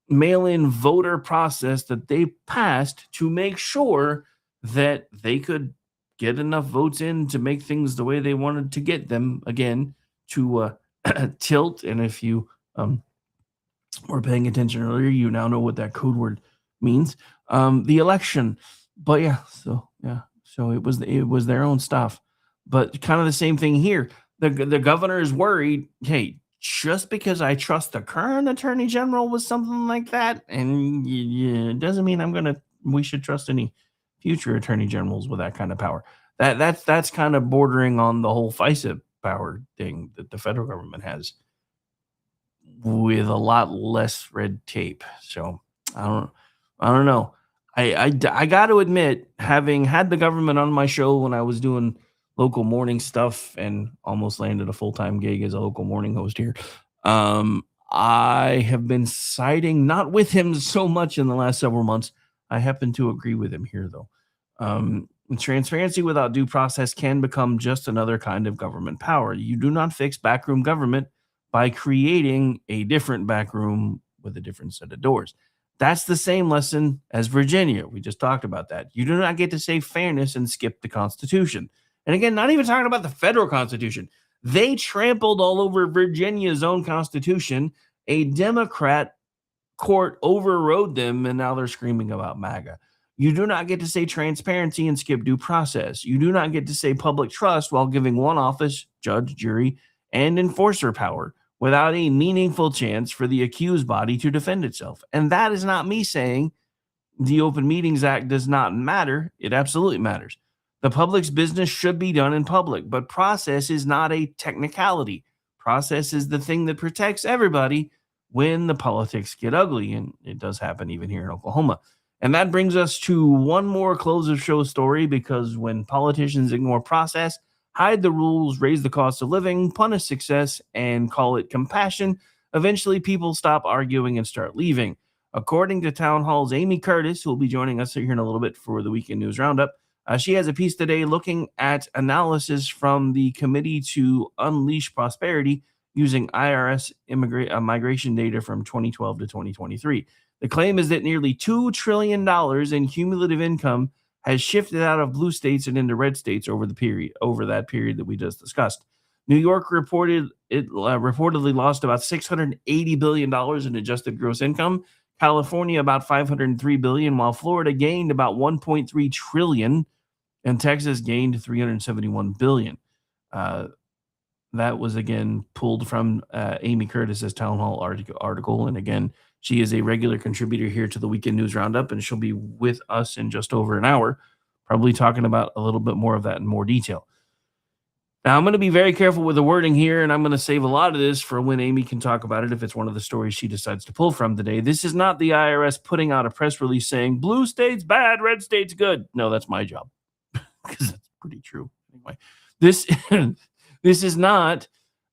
mail-in voter process that they passed to make sure that they could get enough votes in to make things the way they wanted to get them, again, to tilt. And if you were paying attention earlier, you now know what that code word means. The election. But so it was their own stuff. But kind of the same thing here. The governor is worried, hey, just because I trust the current attorney general with something like that, and it doesn't mean we should trust any future attorney generals with that kind of power. That's kind of bordering on the whole FISA power thing that the federal government has, with a lot less red tape. So I don't know. I got to admit, having had the government on my show when I was doing local morning stuff and almost landed a full-time gig as a local morning host here, I have been siding not with him so much in the last several months. I happen to agree with him here, though. Transparency without due process can become just another kind of government power. You do not fix backroom government by creating a different backroom with a different set of doors. That's the same lesson as Virginia. We just talked about that. You do not get to say fairness and skip the Constitution. And again, not even talking about the federal Constitution. They trampled all over Virginia's own Constitution. A Democrat court overrode them, and now they're screaming about MAGA. You do not get to say transparency and skip due process. You do not get to say public trust while giving one office, judge, jury, and enforcer power without a meaningful chance for the accused body to defend itself. And that is not me saying the Open Meetings Act does not matter. It absolutely matters. The public's business should be done in public, but process is not a technicality. Process is the thing that protects everybody when the politics get ugly, and it does happen even here in Oklahoma. And that brings us to one more close of show story, because when politicians ignore process, hide the rules, raise the cost of living, punish success, and call it compassion, eventually people stop arguing and start leaving. According to Town Hall's Amy Curtis, who will be joining us here in a little bit for the Weekend News Roundup, she has a piece today looking at analysis from the Committee to Unleash Prosperity using IRS migration data from 2012 to 2023. The claim is that nearly $2 trillion in cumulative income has shifted out of blue states and into red states over that period that we just discussed. New York reportedly lost about $680 billion in adjusted gross income. California about $503 billion, while Florida gained about $1.3 trillion, and Texas gained $371 billion. That was, again, pulled from Amy Curtis's Town Hall article. And again, she is a regular contributor here to the Weekend News Roundup, and she'll be with us in just over an hour, probably talking about a little bit more of that in more detail. Now, I'm going to be very careful with the wording here, and I'm going to save a lot of this for when Amy can talk about it if it's one of the stories she decides to pull from today. This is not the IRS putting out a press release saying, blue state's bad, red state's good. No, that's my job, because that's pretty true. Anyway, this is not,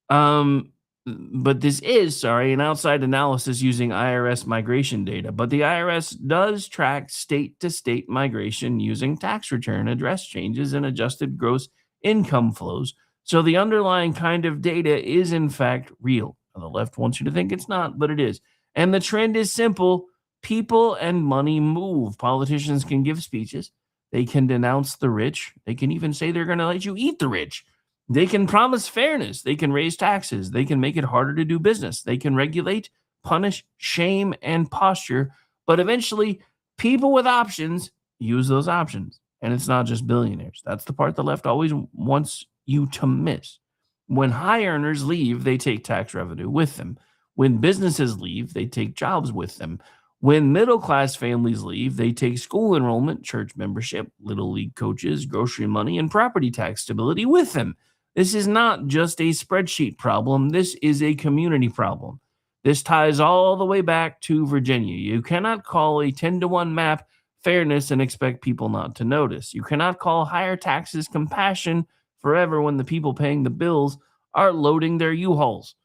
but this is, an outside analysis using IRS migration data. But the IRS does track state-to-state migration using tax return address changes and adjusted gross income flows. So the underlying kind of data is, in fact, real. The left wants you to think it's not, but it is. And the trend is simple. People and money move. Politicians can give speeches. They can denounce the rich. They can even say they're going to let you eat the rich. They can promise fairness. They can raise taxes. They can make it harder to do business. They can regulate, punish, shame, and posture. But eventually, people with options use those options. And it's not just billionaires. That's the part the left always wants you to miss. When high earners leave, they take tax revenue with them. When businesses leave, they take jobs with them. When middle-class families leave, they take school enrollment, church membership, little league coaches, grocery money, and property tax stability with them. This is not just a spreadsheet problem. This is a community problem. This ties all the way back to Virginia. You cannot call a 10-to-1 map fairness and expect people not to notice. You cannot call higher taxes compassion forever when the people paying the bills are loading their U-Hauls.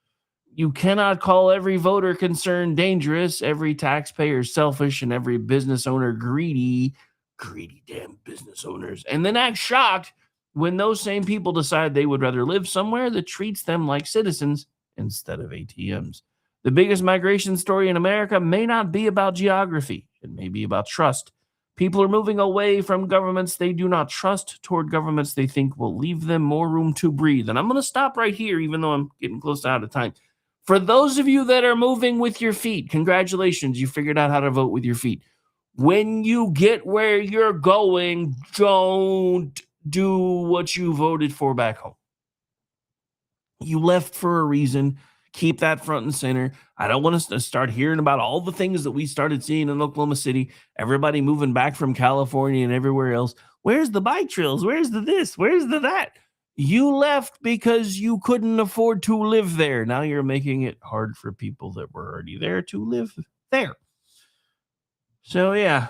You cannot call every voter concerned dangerous, every taxpayer selfish, and every business owner greedy damn business owners, and then act shocked when those same people decide they would rather live somewhere that treats them like citizens instead of ATMs. The biggest migration story in America may not be about geography. It may be about trust. People are moving away from governments they do not trust toward governments they think will leave them more room to breathe. And I'm going to stop right here, even though I'm getting close to out of time. For those of you that are moving with your feet, congratulations, you figured out how to vote with your feet. When you get where you're going, don't do what you voted for back home. You left for a reason. Keep that front and center. I don't want us to start hearing about all the things that we started seeing in Oklahoma City. Everybody moving back from California and everywhere else. Where's the bike trails? Where's the this? Where's the that? You left because you couldn't afford to live there. Now you're making it hard for people that were already there to live there. So yeah,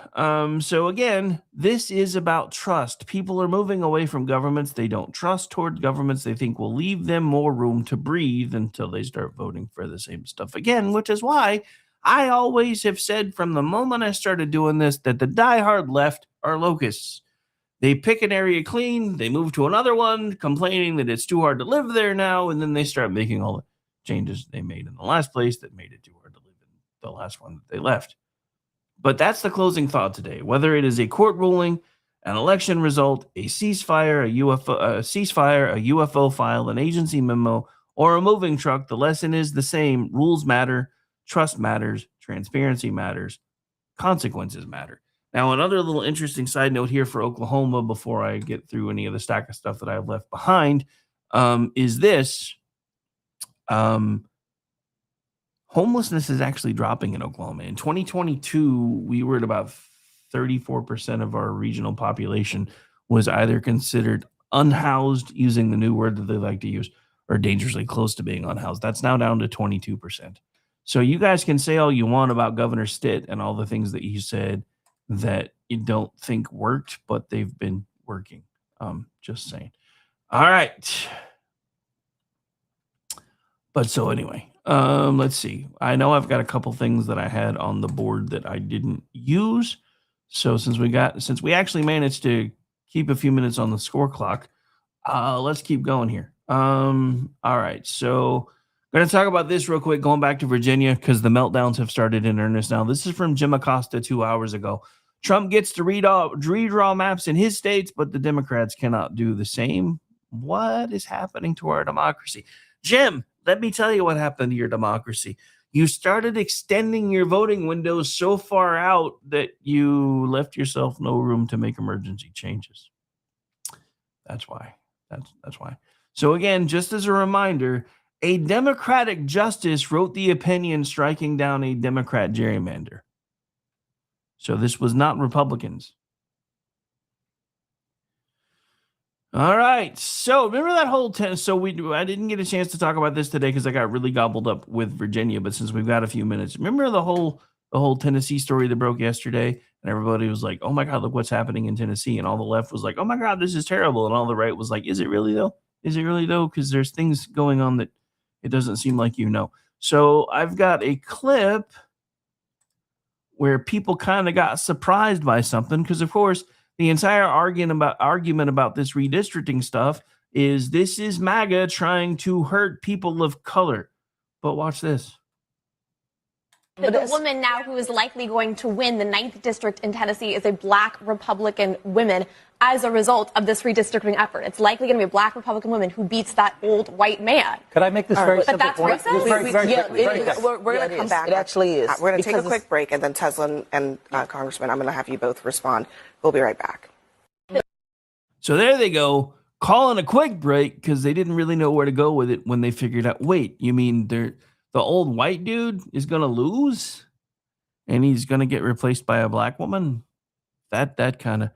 so again, this is about trust. People are moving away from governments they don't trust toward governments they think will leave them more room to breathe until they start voting for the same stuff again, which is why I always have said from the moment I started doing this that the diehard left are locusts. They pick an area clean, they move to another one, complaining that it's too hard to live there now, and then they start making all the changes they made in the last place that made it too hard to live in the last one that they left. But that's the closing thought today. Whether it is a court ruling, an election result, a ceasefire, a UFO file, an agency memo, or a moving truck, the lesson is the same. Rules matter, trust matters, transparency matters, consequences matter. Now, another little interesting side note here for Oklahoma before I get through any of the stack of stuff that I've left behind is this. Homelessness is actually dropping in Oklahoma. In 2022, we were at about 34% of our regional population was either considered unhoused, using the new word that they like to use, or dangerously close to being unhoused. That's now down to 22%. So you guys can say all you want about Governor Stitt and all the things that he said that you don't think worked, but they've been working. Just saying. All right. But so anyway, let's see. I know I've got a couple things that I had on the board that I didn't use. So since we actually managed to keep a few minutes on the score clock, let's keep going here. All right. So I'm going to talk about this real quick, going back to Virginia, because the meltdowns have started in earnest now. This is from Jim Acosta 2 hours ago. Trump gets to redraw maps in his states, but the Democrats cannot do the same. What is happening to our democracy? Jim, let me tell you what happened to your democracy. You started extending your voting windows so far out that you left yourself no room to make emergency changes. That's why. That's why. So again, just as a reminder, a Democratic justice wrote the opinion striking down a Democrat gerrymander. So this was not Republicans. All right. So remember that whole I didn't get a chance to talk about this today because I got really gobbled up with Virginia. But since we've got a few minutes, remember the whole Tennessee story that broke yesterday, and everybody was like, "Oh my God, look what's happening in Tennessee," and all the left was like, "Oh my God, this is terrible," and all the right was like, "Is it really though? Is it really though?" Because there's things going on that it doesn't seem like you know. So I've got a clip where people kind of got surprised by something because, of course, the entire argument about this redistricting stuff is this is MAGA trying to hurt people of color. But watch this. The woman now who is likely going to win the 9th district in Tennessee is a black Republican woman as a result of this redistricting effort. It's likely going to be a black Republican woman who beats that old white man. Could I make this very simple? But that's racist? We're going to come back. It actually is. We're going to take a quick break, and then Tesla and Congressman, I'm going to have you both respond. We'll be right back. So there they go, calling a quick break because they didn't really know where to go with it when they figured out, wait, you mean the old white dude is going to lose and he's going to get replaced by a black woman? That kind of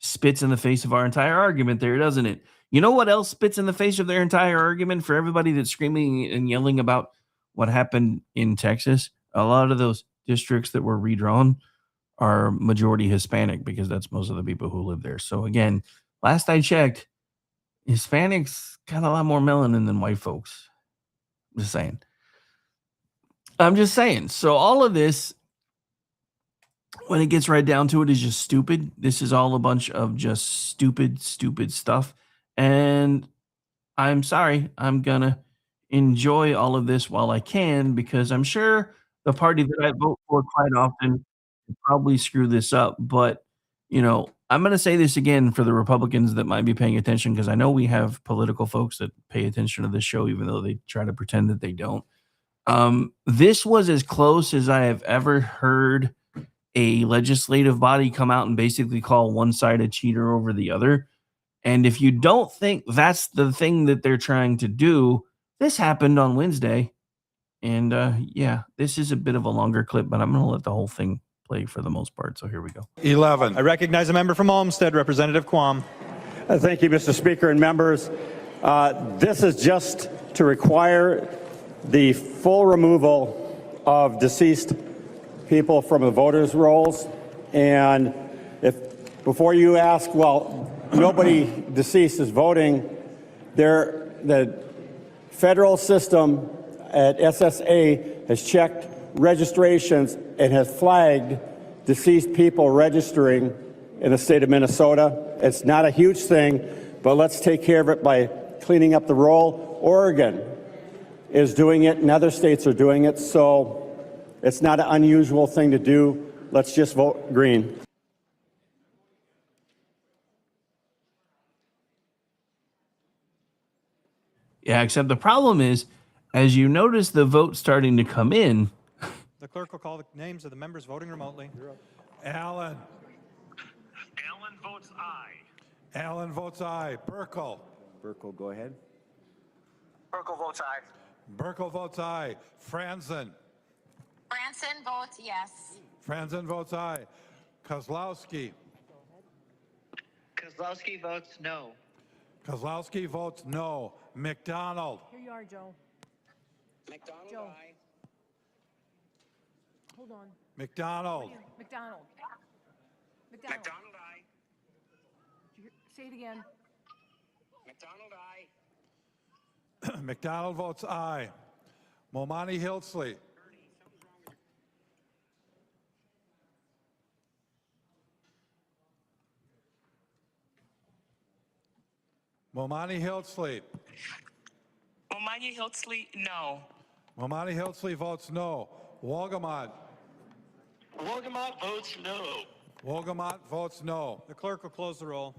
spits in the face of our entire argument there, doesn't it? You know what else spits in the face of their entire argument for everybody that's screaming and yelling about what happened in Texas, a lot of those districts that were redrawn are majority Hispanic because that's most of the people who live there. So again, last I checked, Hispanics got a lot more melanin than white folks. Just saying. I'm just saying. So all of this, when it gets right down to it, is just stupid. This is all a bunch of just stupid stuff. And I'm sorry, I'm gonna enjoy all of this while I can, because I'm sure the party that I vote for quite often will probably screw this up. But, I'm gonna say this again for the Republicans that might be paying attention, because I know we have political folks that pay attention to this show, even though they try to pretend that they don't. This was as close as I have ever heard a legislative body come out and basically call one side a cheater over the other. And if you don't think that's the thing that they're trying to do, this happened on Wednesday. And yeah, this is a bit of a longer clip, but I'm going to let the whole thing play for the most part. So here we go. 11. I recognize a member from Olmsted, Representative Quam. Thank you, Mr. Speaker and members. This is just to require the full removal of deceased people from the voters' rolls. And before you ask, well, nobody deceased is voting, the federal system at SSA has checked registrations and has flagged deceased people registering in the state of Minnesota. It's not a huge thing, but let's take care of it by cleaning up the roll. Oregon is doing it and other states are doing it, so it's not an unusual thing to do. Let's just vote green. Yeah, except the problem is, as you notice the vote starting to come in. The clerk will call the names of the members voting remotely. Allen. Allen votes aye. Allen votes aye. Burkle. Burkle, go ahead. Burkle votes aye. Burkle votes aye. Franzen. Franzen votes yes. Franzen votes aye. Kozlowski. Kozlowski votes no. Kozlowski votes no. McDonald. Here you are, Joe. McDonald Joe. aye. Hold on. McDonald. McDonald. McDonald aye. Say it again. McDonald aye. McDonald votes aye. Momani Hildsley. Momani Hildsley. Momani Hildsley, no. Momani Hildsley votes no. Wolgamott. Wolgamott votes no. Wolgamott votes no. The clerk will close the roll.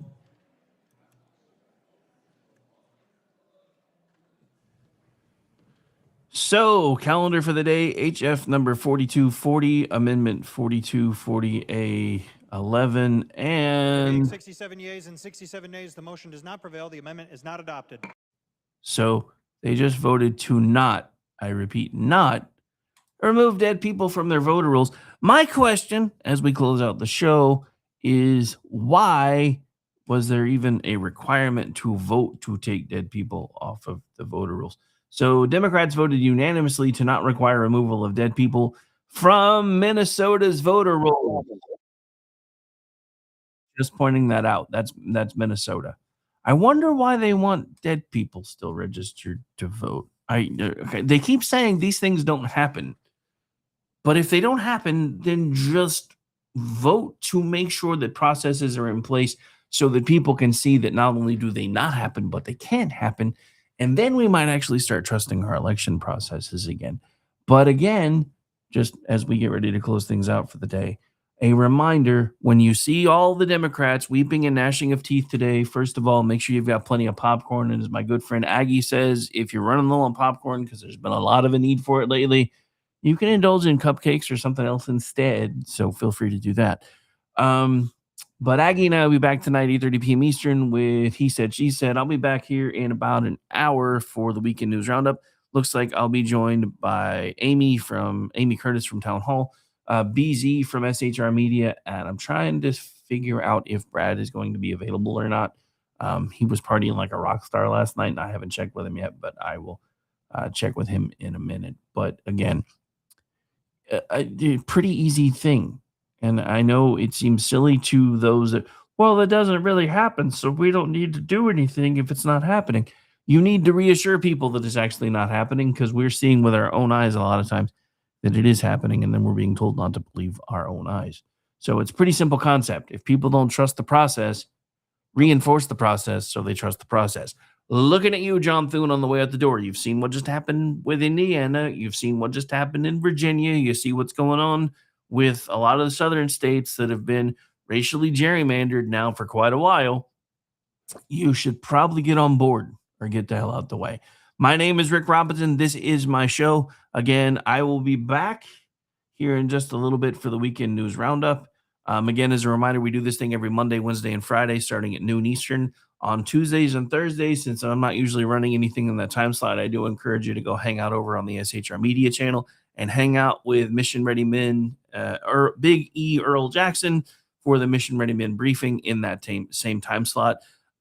So, calendar for the day, HF number 4240, Amendment 4240A 11, and 67 yeas and 67 nays. The motion does not prevail. The amendment is not adopted. so they just voted to not, I repeat, not remove dead people from their voter rolls. My question, as we close out the show, is why was there even a requirement to vote to take dead people off of the voter rolls? So Democrats voted unanimously to not require removal of dead people from Minnesota's voter rolls. Just pointing that out. That's Minnesota. I wonder why they want dead people still registered to vote. They keep saying these things don't happen. But if they don't happen, then just vote to make sure that processes are in place so that people can see that not only do they not happen, but they can happen. And then we might actually start trusting our election processes again. But again, just as we get ready to close things out for the day, a reminder, when you see all the Democrats weeping and gnashing of teeth today, first of all, make sure you've got plenty of popcorn. And as my good friend Aggie says, if you're running low on popcorn, because there's been a lot of a need for it lately, you can indulge in cupcakes or something else instead. So feel free to do that. But Aggie and I will be back tonight, 8:30 p.m. Eastern with He Said, She Said. I'll be back here in about an hour for the Weekend News Roundup. Looks like I'll be joined by Amy Curtis from Town Hall, BZ from SHR Media, and I'm trying to figure out if Brad is going to be available or not. He was partying like a rock star last night, and I haven't checked with him yet, but I will check with him in a minute. But again, a pretty easy thing. And I know it seems silly to those that, well, that doesn't really happen, so we don't need to do anything if it's not happening. You need to reassure people that it's actually not happening, because we're seeing with our own eyes a lot of times that it is happening, and then we're being told not to believe our own eyes. So it's a pretty simple concept. If people don't trust the process, reinforce the process so they trust the process. Looking at you, John Thune, on the way out the door. You've seen what just happened with Indiana. You've seen what just happened in Virginia. You see what's going on with a lot of the southern states that have been racially gerrymandered now for quite a while. You should probably get on board or get the hell out the way. My name is Rick Robinson. This is my show. Again, I will be back here in just a little bit for the Weekend News Roundup. Again, as a reminder, we do this thing every Monday, Wednesday, and Friday, starting at noon Eastern. On Tuesdays and Thursdays, since I'm not usually running anything in that time slot, I do encourage you to go hang out over on the SHR Media channel and hang out with Mission Ready Men, Big E Earl Jackson, for the Mission Ready Men briefing in that same time slot.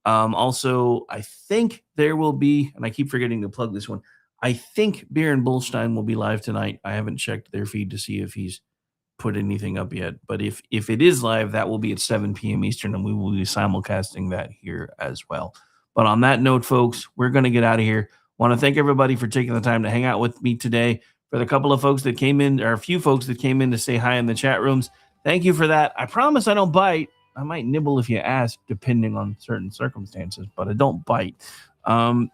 Also, I think there will be, and I keep forgetting to plug this one, I think Baron Bullstein will be live tonight. I haven't checked their feed to see if he's put anything up yet, but if it is live, that will be at 7 p.m. Eastern, and we will be simulcasting that here as well. But on that note, folks, we're going to get out of here. Want to thank everybody for taking the time to hang out with me today. For the couple of folks that came in, or a few folks that came in to say hi in the chat rooms, thank you for that. I promise I don't bite. I might nibble if you ask, depending on certain circumstances, but I don't bite. And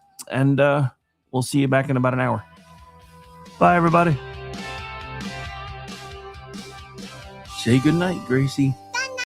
we'll see you back in about an hour. Bye, everybody. Say goodnight, Gracie.